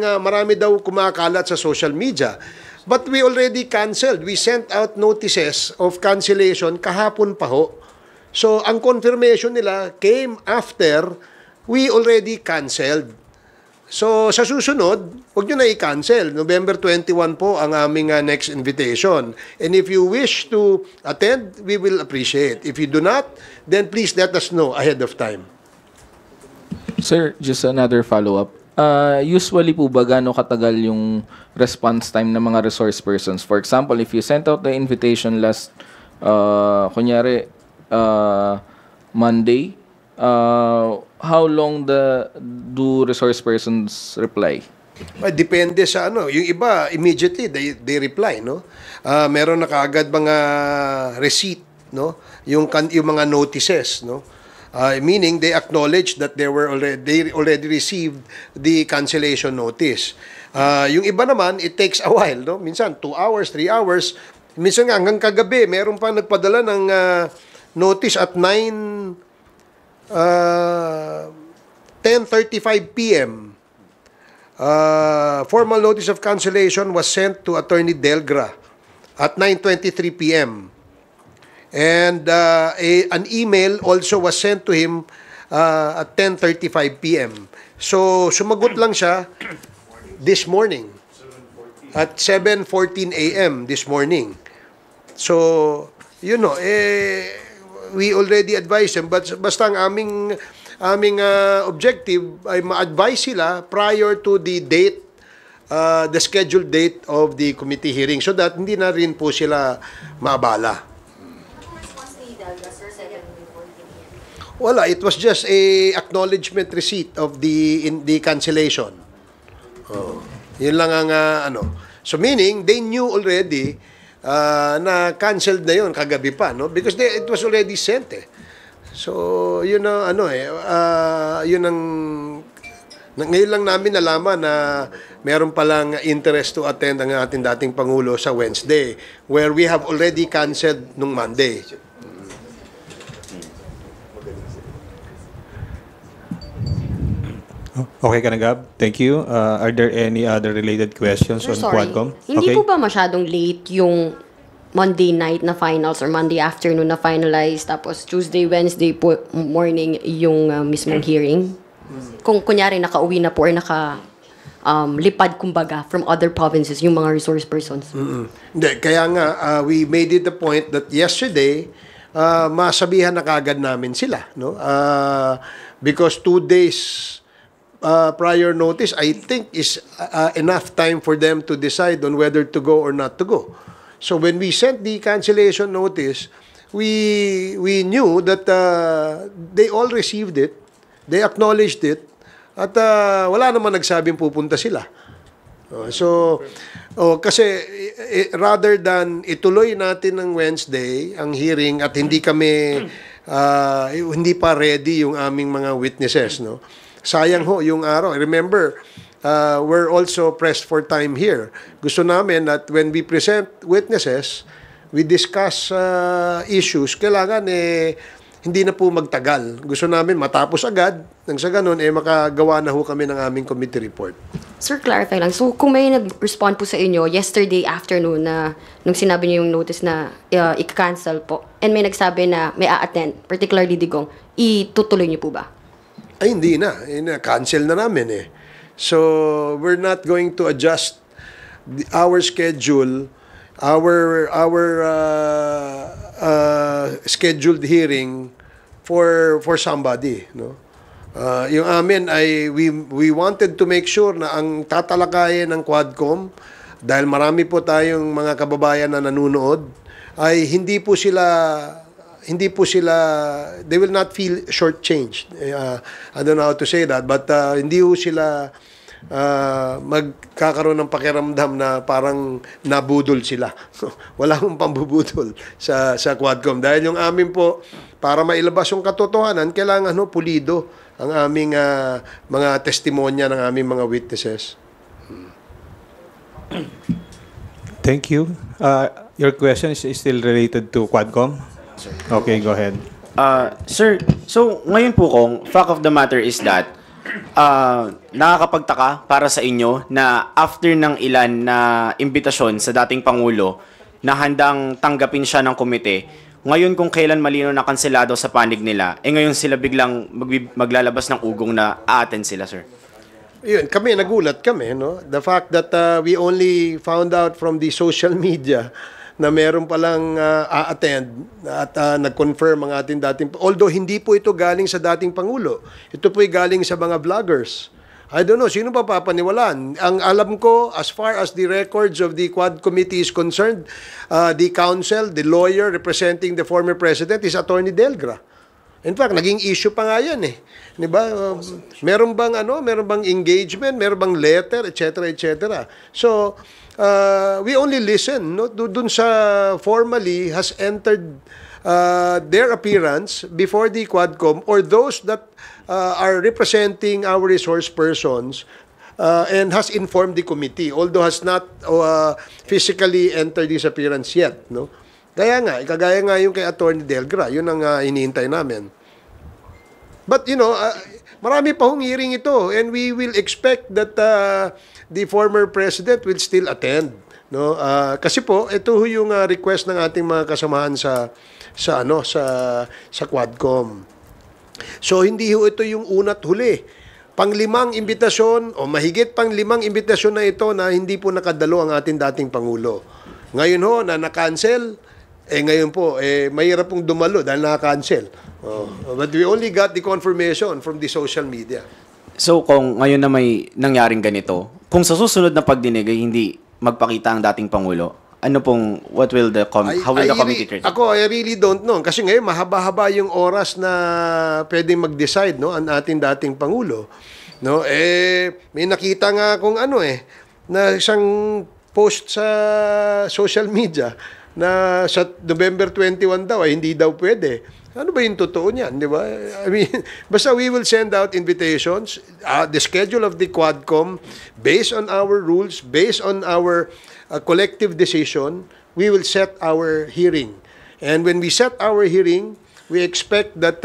nga marami daw kumakalat sa social media. But we already canceled. We sent out notices of cancellation kahapon pa ho. So ang confirmation nila came after we already canceled. So sa susunod, huwag nyo na i-cancel. November 21 po ang aming next invitation. And if you wish to attend, we will appreciate. If you do not, then please let us know ahead of time. Sir, just another follow-up. Usually po ba gaano katagal yung response time ng mga resource persons? For example, if you sent out the invitation last, kunyari, Monday, how long do resource persons reply? Depende sa yung iba immediately they reply, no. Meron na kaagad mga receipt, no, yung mga notices, no. Meaning they acknowledge that they already received the cancellation notice. Yung iba naman, it takes a while, no? Minsan 2 hours, 3 hours, minsan nga hanggang kagabi, meron pa nagpadala ng notice at 10:35 p.m. Formal notice of cancellation was sent to Attorney Delgra at 9:23 p.m. And an email also was sent to him at 10:35 p.m. So, sumagot lang siya this morning at 7:14 a.m. this morning. So, we already advised him, but basta ang aming objective ay ma-advise sila prior to the date, the scheduled date of the committee hearing so that hindi na rin po sila maabala. Wala, it was just a acknowledgement receipt of the cancellation. Yun lang ang So meaning they knew already na canceled na yun kagabi pa, no? Because it was already sent. So yun ang yun ang Ngayon lang namin nalaman na meron palang interest to attend ang ating dating Pangulo sa Wednesday, where we have already canceled nung Monday. Okay ka na, Gab? Thank you. Are there any other related questions Sir, on sorry. Quadcom? Hindi Okay. po ba masyadong late yung Monday night na finals or Monday afternoon na finalize, tapos Tuesday, Wednesday po morning yung mismong hearing? Kung kunyari nakauwi na po or lipad kumbaga from other provinces yung mga resource persons. Hindi, kaya nga, we made it the point that yesterday, masabihan na kagad namin sila. No? Because 2 days prior notice, I think, is enough time for them to decide on whether to go or not to go. So when we sent the cancellation notice, we knew that they all received it, they acknowledged it, at wala naman nagsabing pupunta sila. Kasi rather than ituloy natin ng Wednesday ang hearing at hindi pa ready yung aming mga witnesses, no? Sayang ho yung araw. Remember, we're also pressed for time here. Gusto namin that when we present witnesses, we discuss issues. Kailangan hindi na po magtagal. Gusto namin matapos agad. Nang sa ganun, makagawa na ho kami ng aming committee report. Sir, clarify lang. So, kung may nag-respond po sa inyo yesterday afternoon na nung sinabi niyo yung notice na i-cancel po, and may nagsabi na may a-attend, particularly Digong, itutuloy niyo po ba? Ay, hindi na. Cancel na namin So, we're not going to adjust our schedule, our scheduled hearing for somebody, no? Yung amin ay we wanted to make sure na ang tatalakayin ng Quadcom, dahil marami po tayong mga kababayan na nanonood, ay hindi po sila they will not feel shortchanged. I don't know how to say that, but hindi po sila magkakaroon ng pakiramdam na parang nabudol sila. Wala akong pambubudol sa Quadcom. Dahil yung amin po, para mailabas yung katotohanan, kailangan pulido ang aming mga testimonya ng aming mga witnesses. Thank you. Your question is still related to Quadcom? Okay, go ahead. Sir, so ngayon po kung fact of the matter is that nakakapagtaka para sa inyo na after ng ilan na imbitasyon sa dating Pangulo na handang tanggapin siya ng komite, ngayon kung kailan malino na kanselado sa panig nila, ngayon sila biglang maglalabas ng ugong na a-attend sila, sir? Yun, nagulat kami, no? The fact that we only found out from the social media na meron palang a-attend at nag-confirm ang ating dating... Although hindi po ito galing sa dating Pangulo. Ito po'y galing sa mga vloggers. I don't know, sino pa papaniwalaan? Ang alam ko, as far as the records of the Quad Committee is concerned, the counsel, the lawyer representing the former president is Attorney Delgra. In fact, naging issue pa nga yan Di ba? Meron bang engagement, meron bang letter, etc., etc. So, we only listen, no? Dun sa formally has entered their appearance before the Quadcom or those that are representing our resource persons and has informed the committee, although has not physically entered this appearance yet, no? Kaya nga yung kay Attorney Delgra, yun ang iniintay namin. But marami pa hong hearing ito, and we will expect that the former president will still attend, no? Kasi po ito yung request ng ating mga kasamahan sa Quadcom. So hindi ito yung una't huli. Pang-5 imbitasyon o mahigit pang-5 imbitasyon na ito na hindi po nakadalo ang ating dating Pangulo. Ngayon na na-cancel, ngayon po mahirap pong dumalo dahil na-cancel. But we only got the confirmation from the social media. So kung ngayon na may nangyaring ganito, kung sa susunod na pagdinig ay hindi magpakita ang dating Pangulo, how will the committee treat it? I really don't know. Kasi ngayon mahaba-haba yung oras na pwedeng mag-decide, no, ang ating dating Pangulo. No, may nakita nga kung na isang post sa social media na sa November 21 daw hindi daw pwede. Ano ba yung totoo niyan, di ba? I mean, basta we will send out invitations, the schedule of the Quadcom, based on our rules, based on our collective decision, we will set our hearing. And when we set our hearing, we expect that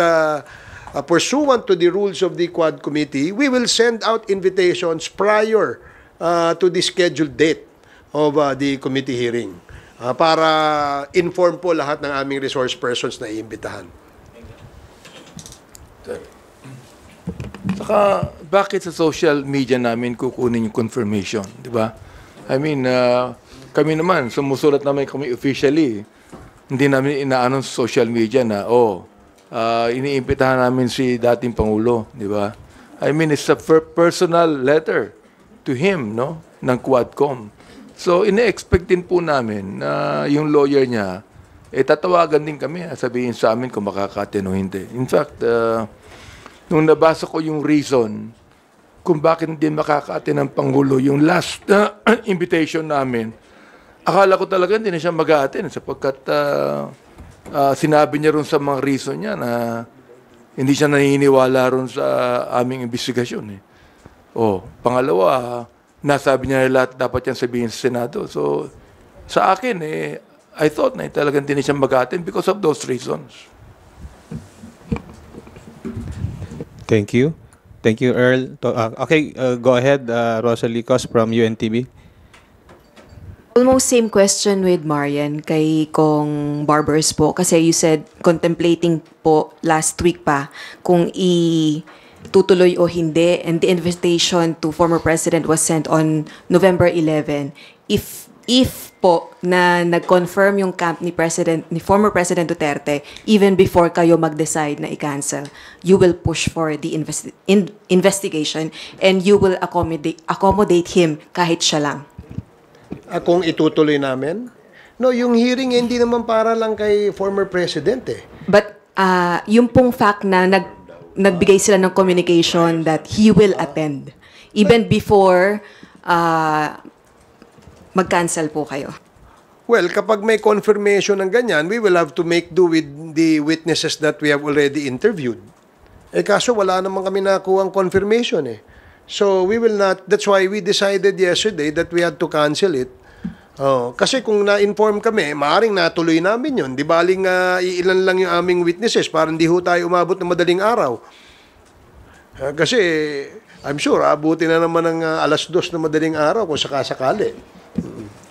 pursuant to the rules of the Quad Committee, we will send out invitations prior to the scheduled date of the committee hearing para inform po lahat ng aming resource persons na iimbitahan. Saka, bakit sa social media namin kukunin yung confirmation, di ba? I mean, kami naman, sumusulat naman kami officially. Hindi namin inaano sa social media na, iniimbitahan namin si dating Pangulo, di ba? I mean, it's a personal letter to him, no? Ng Quadcom. So, ine-expect din po namin na yung lawyer niya, tatawagan din kami, sabihin sa amin kung makakatin o hindi. In fact, nung nabasa ko yung reason kung bakit hindi makakatin ng Pangulo yung last invitation namin, akala ko talaga hindi na siya mag-a-attend sapagkat sinabi niya ron sa mga reason niya na hindi siya naniniwala ron sa aming investigasyon. Pangalawa, nasabi niya na lahat dapat yan sabihin sa Senado. So, sa akin, I thought na talagang hindi na siya mag-a-attend because of those reasons. Thank you. Thank you, Earl. Okay, go ahead, Rosalie Cos from UNTV. Almost same question with Marian kay Kong Barbers po. Kasi you said contemplating po last week pa kung tutuloy o hindi, and the invitation to former President was sent on November 11. If po na nag-confirm yung camp ni former President Duterte even before kayo mag-decide na i-cancel, you will push for the investigation and you will accommodate him kahit siya lang. Kung itutuloy namin? No, yung hearing hindi naman para lang kay former President But yung pong fact na nagbigay sila ng communication that he will attend even before mag-cancel po kayo. Well, kapag may confirmation ng ganyan, we will have to make do with the witnesses that we have already interviewed. Kaso wala naman kami nakuha ang confirmation So we will not, that's why we decided yesterday that we had to cancel it. Kasi kung na-inform kami, maaaring natuloy namin yun. Di baling ilan lang yung aming witnesses para hindi ho tayo umabot ng madaling araw. Kasi I'm sure abutin na naman ng 2:00 na madaling araw kung sakasakali.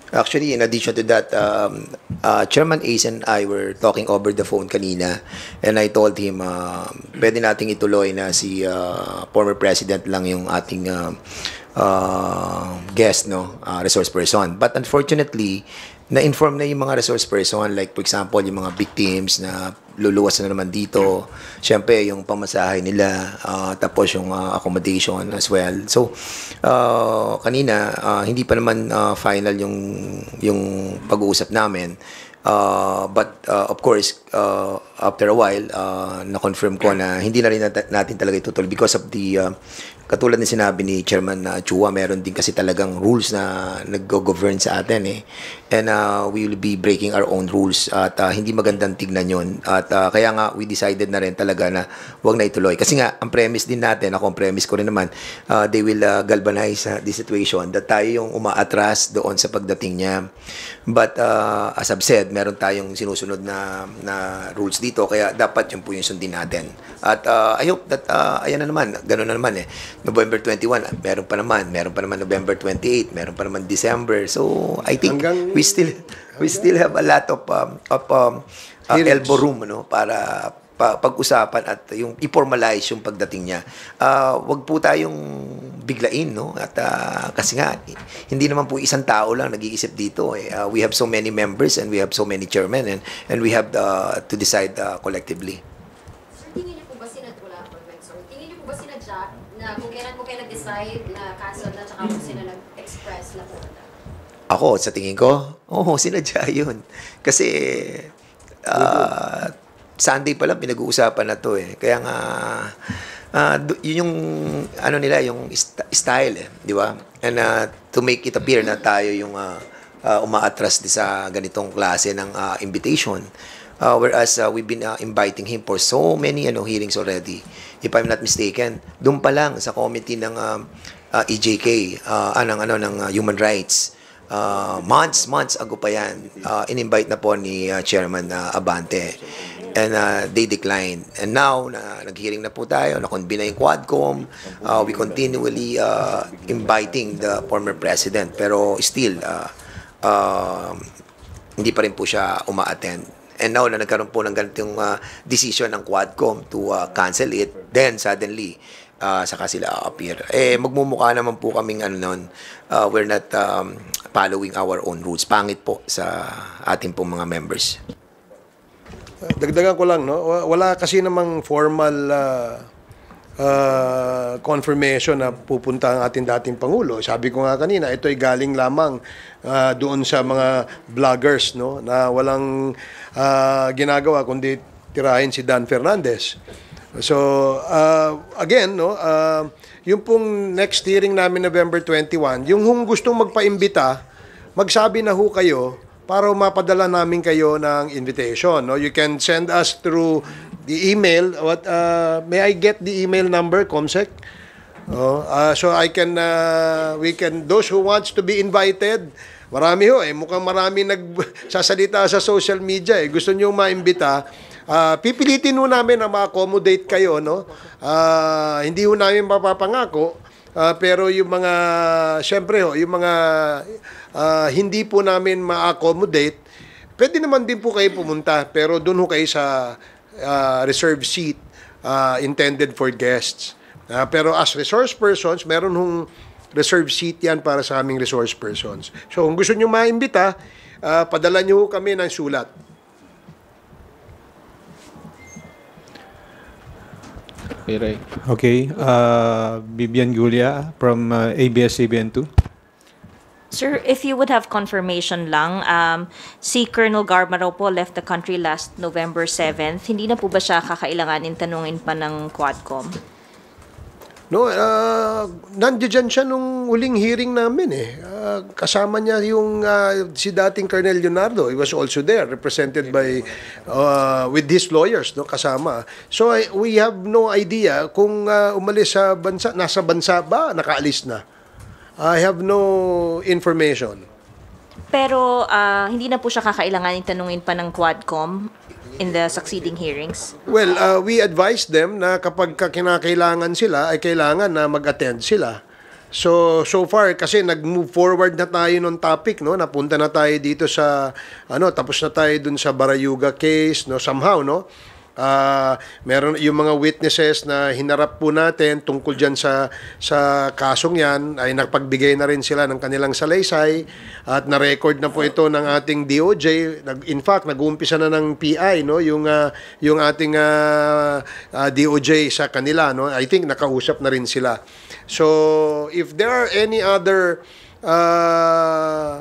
Actually, in addition to that, Chairman Ace and I were talking over the phone kanina, and I told him, pwede nating ituloy na si former President lang yung ating guest, resource person. But unfortunately, na-inform na yung mga resource person, like for example, yung mga victims na luluwas na naman dito. Siyempre, yung pamasahe nila, tapos yung accommodation as well. So, kanina, hindi pa naman final yung pag-uusap namin. But of course, after a while, na-confirm ko na hindi na rin natin talaga itutuloy because of the katulad ng sinabi ni Chairman Chua, meron din kasi talagang rules na nag-govern sa atin And we will be breaking our own rules at hindi magandang tignan yun. At kaya nga, we decided na rin talaga na huwag na ituloy. Kasi nga, ang premise din natin, ang premise ko rin naman, they will galvanize the situation that tayo yung umaatras doon sa pagdating niya. But as I've said, meron tayong sinusunod na rules dito, kaya dapat yun po yung sundin natin. At I hope that, ayan na naman, gano'n na naman November 21, meron pa naman November 28, meron pa naman December. So I think we still have a lot of elbow room para pag-usapan at yung i-formalize yung pagdating niya. Wag po tayong biglain, At kasi nga hindi naman po isang tao lang nag-iisip dito We have so many members and we have so many chairmen and we have to decide collectively. Tingin niyo po ba sinadya na kung kailan po kayo nag-decide na cancel na tsaka po sila nag-express na po? Ako, sa tingin ko, sinadya yun. Kasi Sunday pa lang pinag-uusapan na to Kaya nga, yun yung, nila, yung style di ba? And to make it appear na tayo yung umaatras sa ganitong klase ng invitation. Whereas we've been inviting him for so many hearings already. If I'm not mistaken, doon pa lang sa committee ng EJK, ng Human Rights, months ago pa yan, in-invite na po ni Chairman Abante. And they declined. And now, nag-hearing na po tayo, na-convene na yung Quadcom, we continually inviting the former president. Pero still, hindi pa rin po siya uma-attend. And now, na nagkaroon po ng ganitong decision ng Quadcom to cancel it, then suddenly, saka sila appear. Magmumukha naman po kaming we're not following our own rules. Pangit po sa ating pong mga members. Dagdagan ko lang, no? Wala kasi namang formal confirmation na pupunta ang ating dating Pangulo. Sabi ko nga kanina, ito ay galing lamang doon sa mga vloggers, no? Na walang ginagawa kundi tirahin si Dan Fernandez. So, again, no? Yung pong next hearing namin November 21, yung gustong magpaimbita, magsabi na ho kayo para mapadala namin kayo ng invitation. No? You can send us through the email. May I get the email number, Comsec? So I can, those who wants to be invited, marami ho mukhang marami nagsasalita sa social media gusto niyo maimbita, pipilitin ho namin na ma-accommodate kayo, no? Hindi ho namin mapapangako, pero yung mga, syempre ho, yung mga hindi po namin ma-accommodate, pwede naman din po kayo pumunta, pero doon ho kayo sa reserved seat intended for guests. Pero as resource persons, meron hong reserved seat yan para sa aming resource persons. So kung gusto nyo maimbita, padala nyo ho kami ng sulat. Okay. Bibian Gulia from ABS-CBN2. Sir, if you would have confirmation lang, si Colonel Garma raw po left the country last November 7th. Hindi na po ba siya kakailanganin tanungin pa ng Quadcom? No, nandiyan siya nung huling hearing namin kasama niya yung si dating Colonel Leonardo. He was also there, represented by with his lawyers, no, kasama. So we have no idea kung umalis sa bansa, nasa bansa ba, nakaalis na. I have no information. Pero hindi na po siya kakailanganin tanungin pa ng Quadcom in the succeeding hearings? Well, we advise them na kapag kinakailangan sila, ay kailangan na mag-attend sila. So far, kasi nag-move forward na tayo ng topic, no? Napunta na tayo dito sa, tapos na tayo dun sa Barayuga case, no? Somehow, no? Meron yung mga witnesses na hinarap po natin tungkol dyan sa kasong yan, ay nagpagbigay na rin sila ng kanilang salaysay at na-record na po ito ng ating DOJ. In fact, nag-uumpisa na ng PI, no? Yung ating DOJ sa kanila, no? I think nakausap na rin sila. So, if there are any other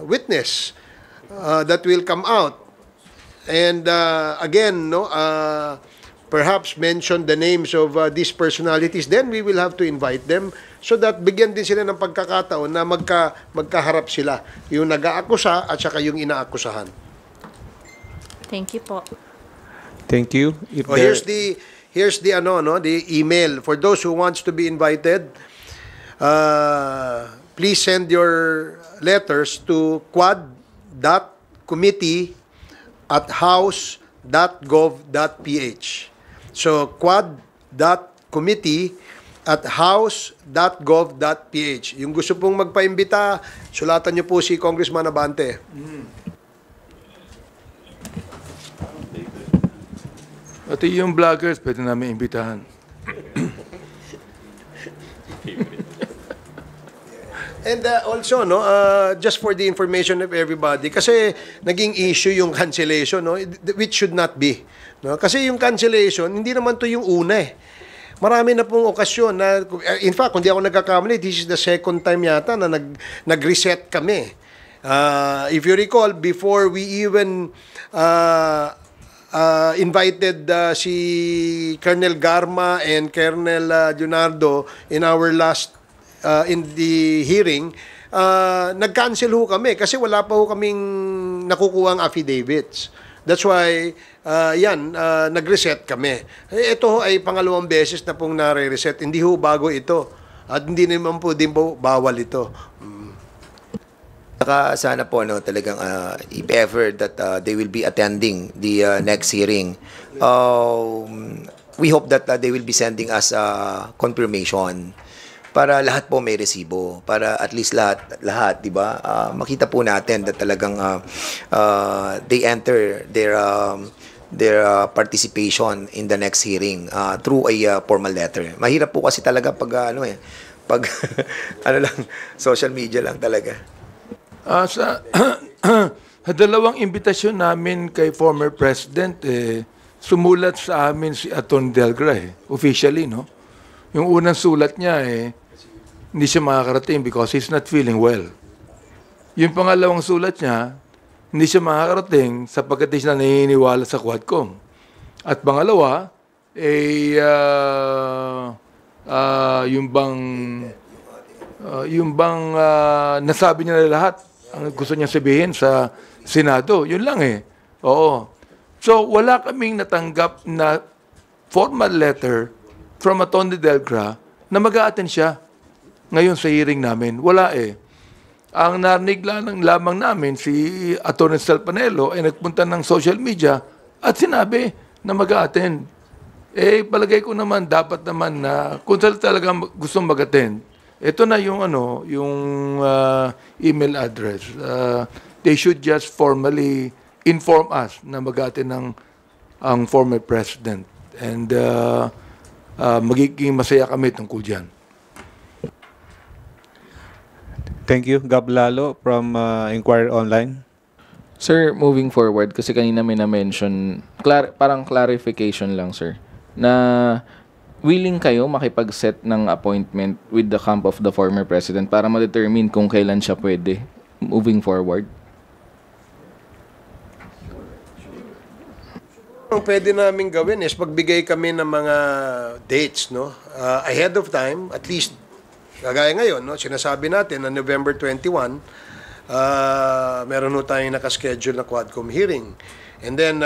witness that will come out, and again, no, perhaps mention the names of these personalities, then we will have to invite them so that bigyan din sila ng pagkakataon na magkaharap sila, yung nag-aakusa at saka yung inaakusahan. Thank you po. Thank you. Here's the the email for those who wants to be invited. Please send your letters to quad.committee@house.gov.ph. So, quad.committee@house.gov.ph. Yung gusto pong magpaimbita, sulatan niyo po si Congressman Abante. At yung vloggers, pwede namin imbitahan. And also, no, just for the information of everybody, kasi naging issue yung cancellation, no, which should not be. No? Kasi yung cancellation, hindi naman to yung una Marami na pong okasyon na, in fact, kung di ako nagkakamali, this is the second time yata na nag-reset kami. If you recall, before we even invited si Colonel Garma and Colonel Leonardo in our last in the hearing, nag-cancel ho kami kasi wala pa ho kaming nakukuhang affidavits. That's why, nag-reset kami. Ito ay pangalawang beses na pong nare-reset. Hindi ho bago ito. At hindi naman po din po bawal ito. Saka sana po talagang if ever that they will be attending the next hearing, we hope that they will be sending us confirmation para lahat po may resibo, para at least lahat, di ba? Makita po natin that talagang they enter their participation in the next hearing through a formal letter. Mahirap po kasi talaga pag pag social media lang talaga. Sa dalawang imbitasyon namin kay former President, sumulat sa amin si Atty. Delgra, officially, no? Yung unang sulat niya, hindi siya makakarating because he's not feeling well. Yung pangalawang sulat niya, hindi siya makakarating sapagkat hindi siya naniniwala sa Quadcom. At pangalawa, yung bang nasabi niya na lahat ang gusto niya sabihin sa Senado, yun lang Oo. So, wala kaming natanggap na formal letter from Atty. Delgra na mag-a-attend siya ngayon sa hearing namin. Wala Ang narinig lamang namin, si Atty. Sal Panelo ay nagpunta ng social media at sinabi na mag-a-attend. Palagay ko naman, dapat naman na kung talaga gustong mag-attend, ito na yung email address. They should just formally inform us na mag-attend ang former president. And magiging masaya kami tungkol dyan. Thank you. Gab Lalo from Inquirer Online. Sir, moving forward, kasi kanina may na-mention, parang clarification lang, sir, na willing kayo makipag-set ng appointment with the camp of the former president para ma-determine kung kailan siya pwede moving forward? Ang pwede namin gawin is pagbigay kami ng mga dates, no? Ahead of time, at least, kagaya ngayon, no? Sinasabi natin na November 21, meron ho tayong nakaschedule na Quadcom hearing. And then,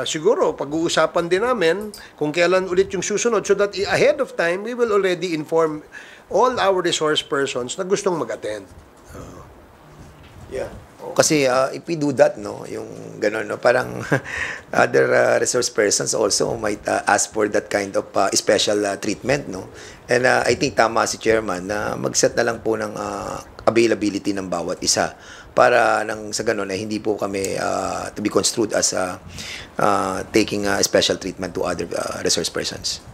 siguro, pag-uusapan din namin kung kailan ulit yung susunod so that ahead of time, we will already inform all our resource persons na gustong mag-attend. Kasi if we do that, yung gano'n, parang other resource persons also might ask for that kind of special treatment, no? And I think tama si Chairman na mag-set na lang po ng availability ng bawat isa para sa gano'n ay hindi po kami to be construed as taking special treatment to other resource persons.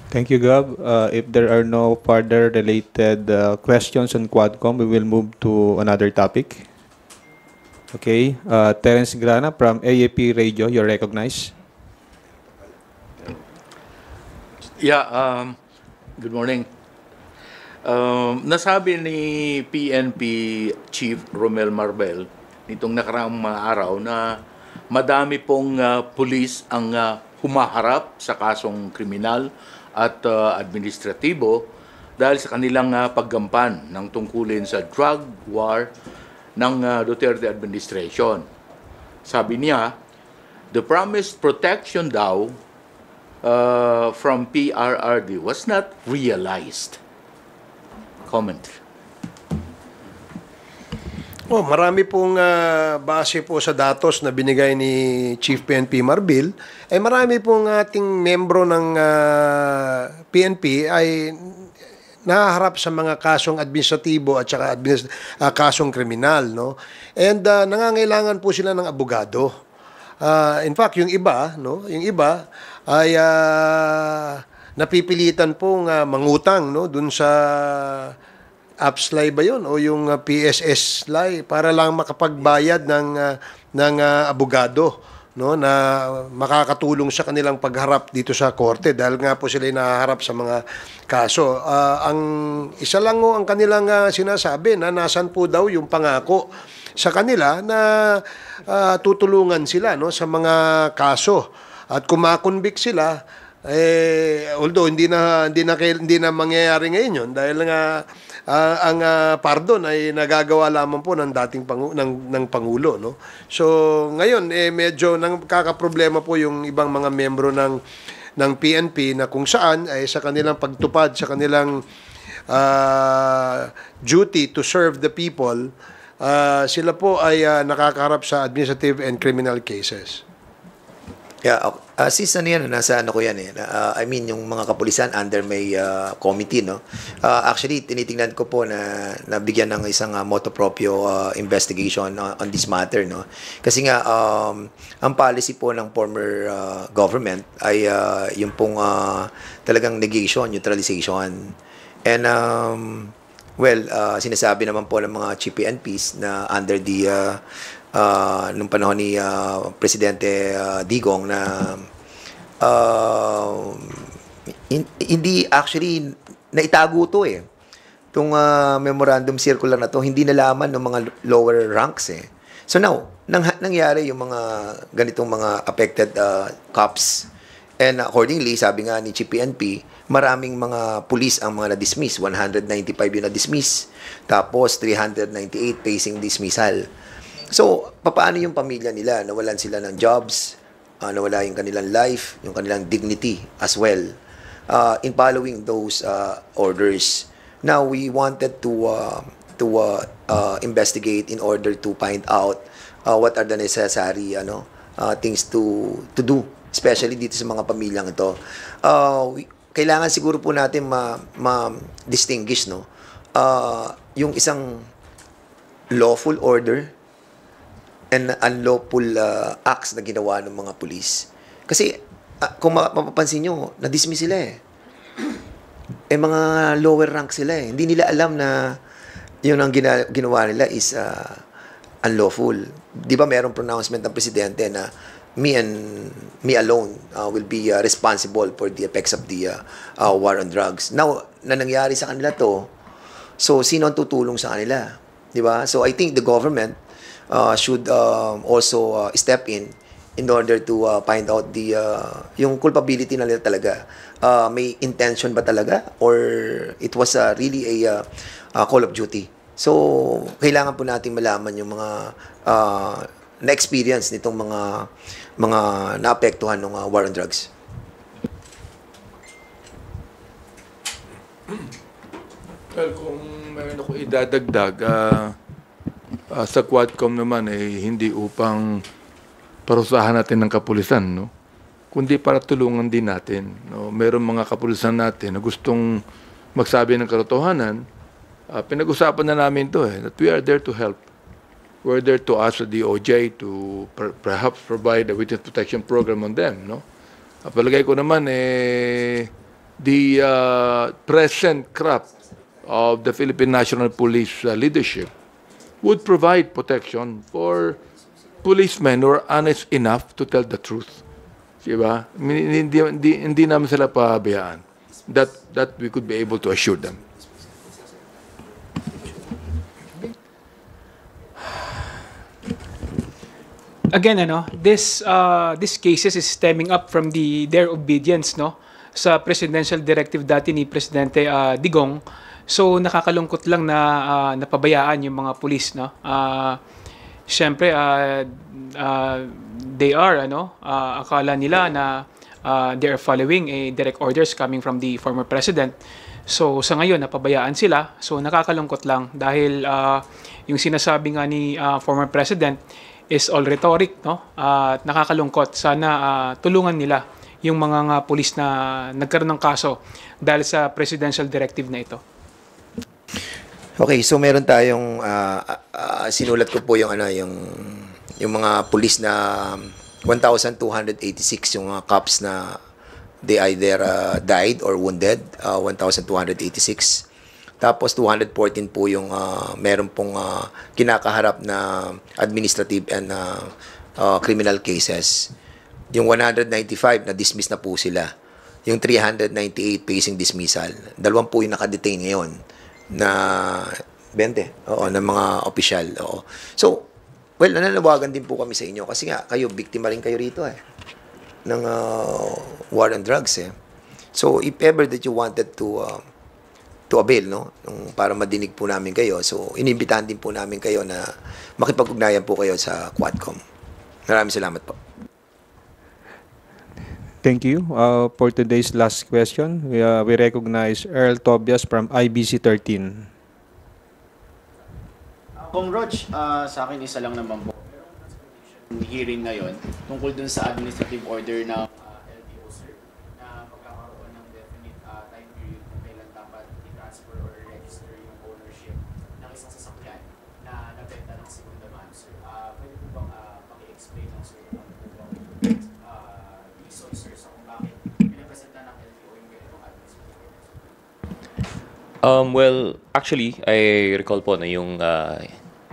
Thank you, Gab. If there are no further related questions on Quadcom, we will move to another topic. Okay. Terence Grana from AAP Radio, you're recognized. Yeah, good morning. Nasabi ni PNP Chief Romel Marbel nitong nakaraang mga araw na madami pong pulis ang humaharap sa kasong kriminal at administratibo dahil sa kanilang paggampan ng tungkulin sa drug war ng Duterte administration. Sabi niya, the promised protection daw from PRRD was not realized. Comment. Marami pong base po sa datos na binigay ni Chief PNP Marbil, marami pong ating membro ng PNP ay nahaharap sa mga kasong administratibo at saka kasong kriminal, no? And nangangailangan po sila ng abogado. In fact, yung iba ay napipilitan pong mangutang, no, dun sa AppsLay ba yun o yung PSS Lay para lang makapagbayad ng abogado, no, na makakatulong sa kanilang pagharap dito sa korte dahil nga po sila nahaharap sa mga kaso. Ang isa lang ang kanilang sinasabi na nasan po daw yung pangako sa kanila na tutulungan sila, no, sa mga kaso at kung makonvict sila, although hindi na mangyayari ngayon yun dahil nga pardon ay nagagawa lamang po ng dating ng Pangulo, no? So ngayon medyo kakaproblema po yung ibang mga membro ng PNP na kung saan ay sa kanilang pagtupad sa kanilang duty to serve the people, sila po ay nakakaharap sa administrative and criminal cases. Yeah, since nasa ko yan I mean, yung mga kapulisan under may committee, no? Actually, tinitingnan ko po na nabigyan ng isang motu proprio investigation on this matter, no? Kasi nga, ang policy po ng former government ay yung pong talagang negation, neutralization. And, sinasabi naman po ng mga chief PNPs na under the nung panahon ni Presidente Digong na hindi actually naitago to itong memorandum circular na to, hindi nalaman ng mga lower ranks So now, nangyari yung mga ganitong mga affected cops, and accordingly, sabi nga ni Chief PNP, maraming mga police ang mga na-dismiss, 195 yung na-dismiss, tapos 398 facing dismissal. So, paano yung pamilya nila? Nawalan sila ng jobs, nawala yung kanilang life, yung kanilang dignity as well. In following those orders, now we wanted to investigate in order to find out what are the necessary things to do, especially dito sa mga pamilyang ito. Kailangan siguro po natin ma-distinguish, no? Yung isang lawful order and unlawful acts na ginawa ng mga pulis. Kasi, kung mapapansin nyo, na-dismiss sila mga lower rank sila Hindi nila alam na yun ang ginawa nila is unlawful. Di ba mayroong pronouncement ng presidente na me alone will be responsible for the effects of the war on drugs. Now, na nangyari sa kanila to, so sino ang tutulong sa kanila? Di ba? So, I think the government should also step in order to find out yung culpability na nila talaga. May intention ba talaga or it was really a call of duty. So, kailangan po natin malaman yung mga na-experience nitong mga naapektuhan ng war on drugs. Well, kung mayroon ako idadagdag, sa Quadcom naman hindi upang parusahan natin ng kapulisan, no? Kundi para tulungan din natin, no? Meron mga kapulisan natin na gustong magsabi ng katotohanan. Pinag-usapan na namin to that we are there to help. We're there to ask the DOJ to perhaps provide a witness protection program on them, no? Palagay ko naman the present crop of the Philippine National Police leadership would provide protection for policemen who are honest enough to tell the truth. Diba? Hindi namin sila pabayaan. That we could be able to assure them. Again, this cases is stemming up from their obedience, no, sa presidential directive dati ni Presidente Digong. So nakakalungkot lang na napabayaan yung mga pulis, no. Siyempre they are akala nila na they are following direct orders coming from the former president. So sa ngayon napabayaan sila. So nakakalungkot lang dahil yung sinasabi nga ni former president is all rhetoric, no? At nakakalungkot. Sana tulungan nila yung mga pulis na nagkaroon ng kaso dahil sa presidential directive na ito. Okay, so meron tayong sinulat ko po yung mga pulis na 1,286 yung mga cops na they either died or wounded, 1,286. Tapos 214 po yung meron pong kinakaharap na administrative and criminal cases. Yung 195 na dismiss na po sila. Yung 398 facing dismissal. 2 po yung nakadetain ngayon na 20 na mga opisyal. So, well, nananawagan din po kami sa inyo kasi nga kayo, biktima rin kayo rito ng war on drugs. So, if ever that you wanted to to avail, no? Para madinig po namin kayo. So, inimbitahan din po namin kayo na makipag-ugnayan po kayo sa Quadcom. Maraming salamat po. Thank you. For today's last question, we recognize Earl Tobias from IBC 13. Kung Rog, sa akin isa lang naman po. Hearing ngayon tungkol dun sa administrative order na LTO, sir, na pagkakaroon ng definite time period kung kailan dapat i-transfer or register yung ownership ng isang sasakyan na nabenta ng segunda mano, sir. Pwede po bang paki-explain ng sir kung ano po bang reason, sir, sa kung bakit pinapresenta ng LTO yung ganitong administrative order? Well, actually, I recall po na yung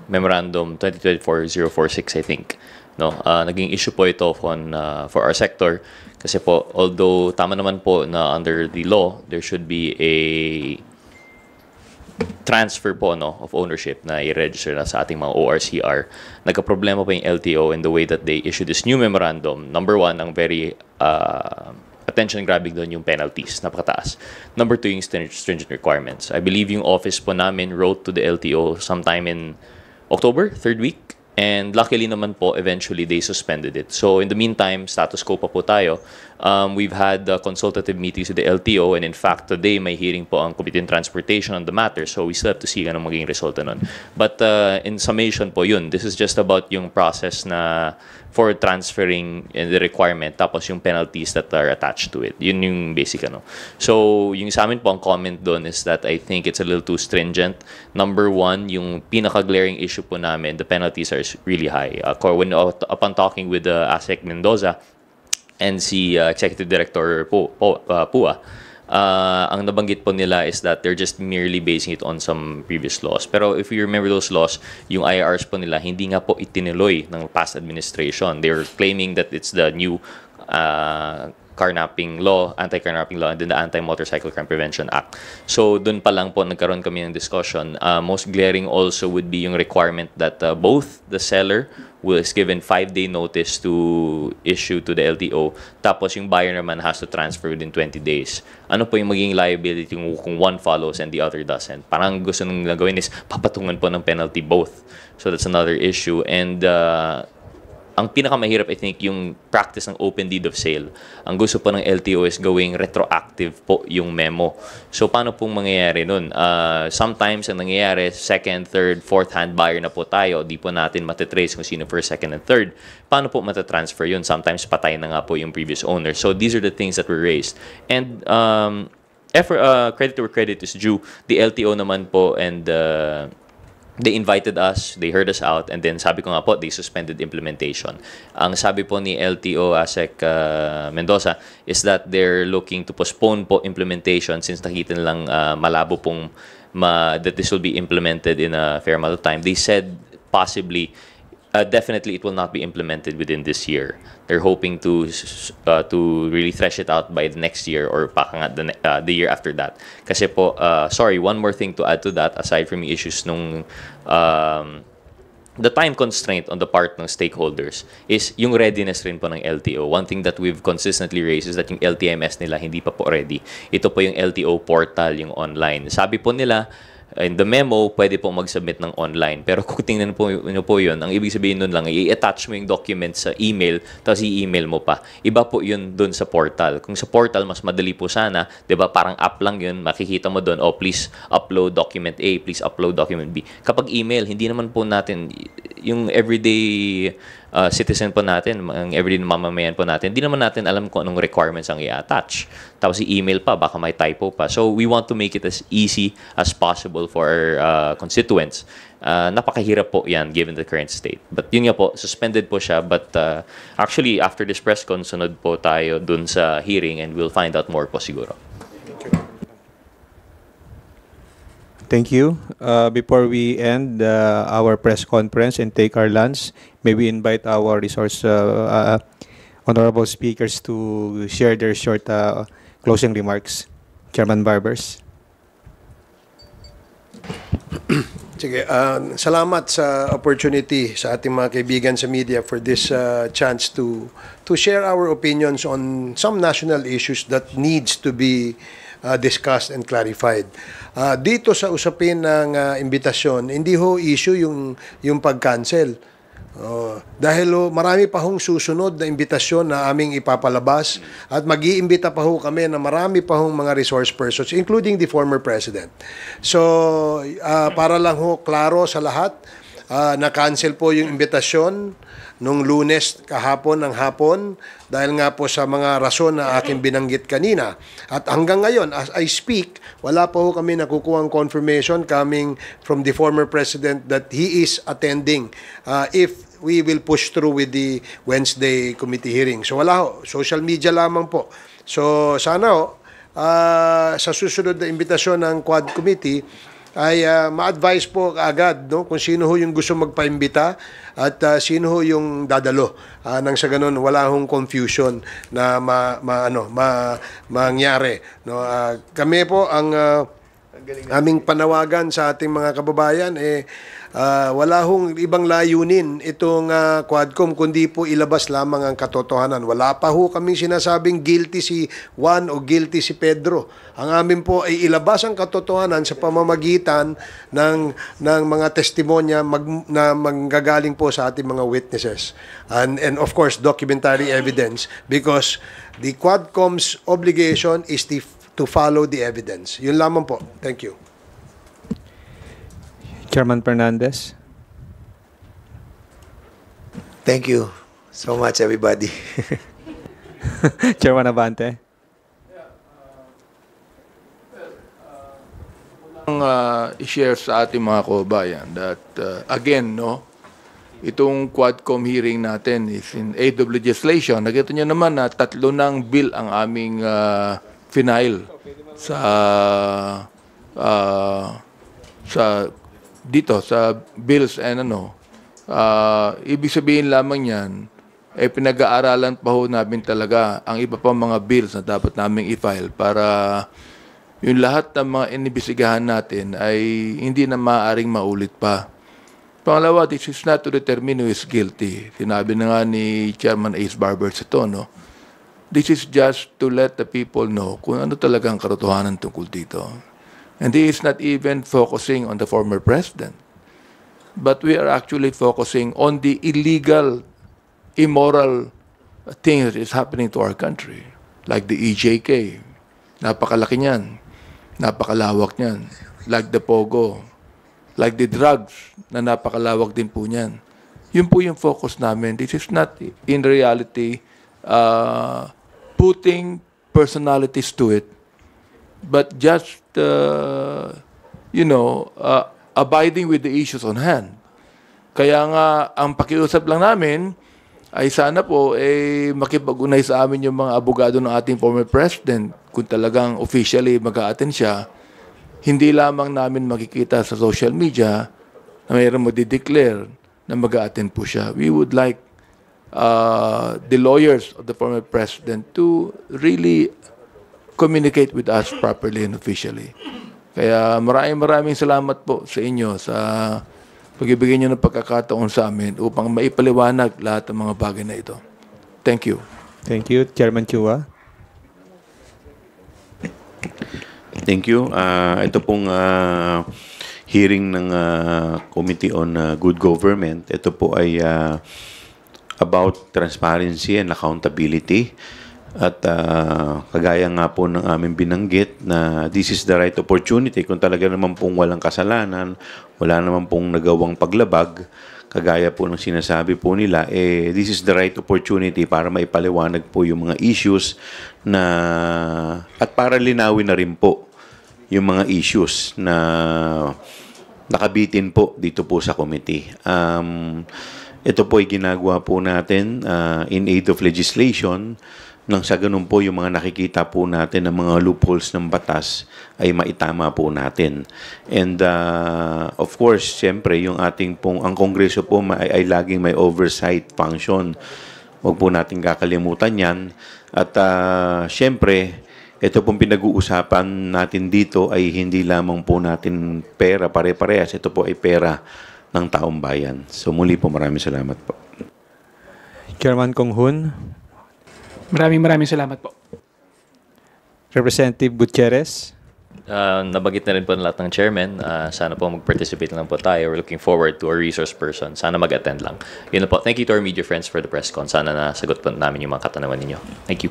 Memorandum 2024-046, I think. No, naging issue po ito for our sector kasi po, although tama naman po na under the law, there should be a transfer po of ownership na i-register na sa ating mga ORCR. Nagka-problema po yung LTO in the way that they issued this new memorandum. Number one, ang very attention-grabbing doon yung penalties, napakataas. Number two, yung stringent requirements. I believe yung office po namin wrote to the LTO sometime in October, third week. And luckily naman po, eventually they suspended it. So in the meantime, status quo pa po tayo. We've had consultative meetings with the LTO, and in fact, today may hearing po ang Committee on Transportation on the matter. So we still have to see anong magiging resulta nun. But in summation po yun, this is just about yung process na for transferring the requirement, tapos yung penalties that are attached to it. Yun yung basic ano. So yung sa amin po ang comment doon is that I think it's a little too stringent. Number one, yung pinaka-glaring issue po namin, the penalties are really high. Upon talking with ASEC Mendoza and si Executive Director Pua, ang nabanggit po nila is that they're just merely basing it on some previous laws. Pero if you remember those laws, yung IRs po nila, hindi nga po itinuloy ng past administration. They were claiming that it's the new carnapping law, anti-carnapping law, and then the Anti-Motorcycle Crime Prevention Act. So, dun pa lang po nagkaroon kami ng discussion. Most glaring also would be yung requirement that both the seller was given 5-day notice to issue to the LTO, tapos yung buyer naman has to transfer within 20 days. Ano po yung magiging liability kung one follows and the other doesn't? Parang gusto nung gagawin is papatungan po ng penalty both. So, that's another issue. And ang pinakamahirap, I think, yung practice ng open deed of sale. Ang gusto po ng LTO is gawing retroactive po yung memo. So, paano pong mangyayari nun? Sometimes, ang nangyayari, second, third, fourth hand buyer na po tayo. Di po natin matitrace kung sino first, second, and third. Paano po matatransfer yun? Sometimes, patay na nga po yung previous owner. So, these are the things that were raised. And credit where credit is due. The LTO naman po and they invited us, they heard us out, and then sabi ko nga po, they suspended implementation. Ang sabi po ni LTO ASEC Mendoza is that they're looking to postpone po implementation since nakita nilang malabo pong that this will be implemented in a fair amount of time. They said possibly, definitely it will not be implemented within this year. They're hoping to really thresh it out by the next year or the year after that. Kasi po, sorry, one more thing to add to that, aside from the issues nung the time constraint on the part ng stakeholders is yung readiness rin po ng LTO. One thing that we've consistently raised is that yung LTMS nila hindi pa po ready. Ito po yung LTO portal, yung online. Sabi po nila, in the memo, pwede pong mag-submit ng online. Pero kung tingnan po yun, ang ibig sabihin nun lang, i-attach mo yung document sa email, tapos i-email mo pa. Iba po yun dun sa portal. Kung sa portal, mas madali po sana, di ba, parang app lang yun, makikita mo dun, please upload document A, please upload document B. Kapag email, hindi naman po natin, yung everyday citizen po natin, ang everyday mamamayan po natin, hindi naman natin alam kung anong requirements ang i-attach. Tapos i-email pa, baka may typo pa. So, we want to make it as easy as possible for our constituents. Napakahirap po yan given the current state. But yun nga po, suspended po siya. But actually, after this press con, sunod po tayo dun sa hearing and we'll find out more po siguro. Thank you. Before we end our press conference and take our lunch, may we invite our resource honorable speakers to share their short closing remarks. Chairman Barbers. Sige, salamat sa opportunity sa ating mga kaibigan sa media for this chance to share our opinions on some national issues that needs to be discussed and clarified. Dito sa usapin ng imbitasyon, hindi ho issue yung pag-cancel. Dahil marami pa hong susunod na imbitasyon na aming ipapalabas at mag-iimbita pa ho kami na marami pa hong mga resource persons, including the former president. So, para lang ho klaro sa lahat, na-cancel po yung imbitasyon nung Lunes kahapon ng hapon dahil nga po sa mga rason na aking binanggit kanina. At hanggang ngayon, as I speak, wala pa ho kami nakukuhang confirmation coming from the former president that he is attending if we will push through with the Wednesday committee hearing. So wala ho, social media lamang po. So sana ho, sa susunod na imbitasyon ng Quad Committee, ay ma-advise po agad kung sino ho yung gusto magpaimbita at sino ho yung dadalo. Nang sa ganun, wala hong confusion na mangyari. Kami po, ang aming panawagan sa ating mga kababayan, wala hong ibang layunin itong Quadcom kundi po ilabas lamang ang katotohanan. Wala pa ho kaming sinasabing guilty si Juan o guilty si Pedro. Ang amin po ay ilabas ang katotohanan sa pamamagitan ng mga testimonya na manggagaling po sa ating mga witnesses. And of course, documentary evidence, because the Quadcom's obligation is to follow the evidence. Yun lamang po. Thank you. Chairman Fernandez. Thank you so much, everybody. Chairman Abante. I-share sa ating mga kababayan that again, itong Quadcom hearing natin is in aid of legislation. Nakita nyo naman na 3 ng bill ang aming final dito sa bills and ibig sabihin lamang yan pinag-aaralan pa ho namin talaga ang iba pang mga bills na dapat naming i-file para yung lahat ng mga inibisigahan natin ay hindi na maaaring maulit pa. Pangalawa, this is not to determine who is guilty. Sinabi na nga ni Chairman Ace Barbers ito, This is just to let the people know kung ano talagang katotohanan tungkol dito. And he is not even focusing on the former president. But we are actually focusing on the illegal, immoral thing that is happening to our country. Like the EJK. Napakalaki niyan. Napakalawak niyan. Like the Pogo. Like the drugs na napakalawak din po niyan. Yun po yung focus namin. This is not in reality putting personalities to it, but just abiding with the issues on hand. Kaya nga ang pakiusap lang namin ay sana po makipag-unay sa amin yung mga abogado ng ating former president kung talagang officially mag-a-attend siya. Hindi lamang namin makikita sa social media na mayroon mag-declare na mag-a-attend po siya. We would like the lawyers of the former president to really communicate with us properly and officially. Kaya maraming salamat po sa inyo sa pagbibigay nyo ng pagkakataon sa amin upang maipaliwanag lahat ng mga bagay na ito. Thank you. Thank you. Chairman Chua. Thank you. Ito pong hearing ng Committee on Good Government. Ito po ay about transparency and accountability. At kagaya nga po ng aming binanggit na this is the right opportunity kung talaga naman pong walang kasalanan, wala naman pong nagawang paglabag, kagaya po ng sinasabi po nila, this is the right opportunity para maipaliwanag po yung mga issues na at para linawin na rin po yung mga issues na nakabitin po dito po sa committee. Ito po ay ginagawa po natin in aid of legislation nang sa ganun po yung mga nakikita po natin ng mga loopholes ng batas ay maitama po natin. And of course, siyempre, yung ating pong, ang Kongreso po ay laging may oversight function. Huwag po natin kakalimutan yan. At siyempre, ito pong pinag-uusapan natin dito ay hindi lamang po natin pera, pare-parehas. Ito po ay pera ng taong bayan. So muli po, maraming salamat po. Chairman Kong Hoon. Maraming salamat po. Representative Gutierrez. Nabagit na rin po ng lahat ng chairman. Sana po mag-participate lang po tayo. We're looking forward to a resource person. Sana mag-attend lang. Yun na po. Thank you to our media friends for the press con. Sana nasagot po namin yung mga katanungan ninyo. Thank you.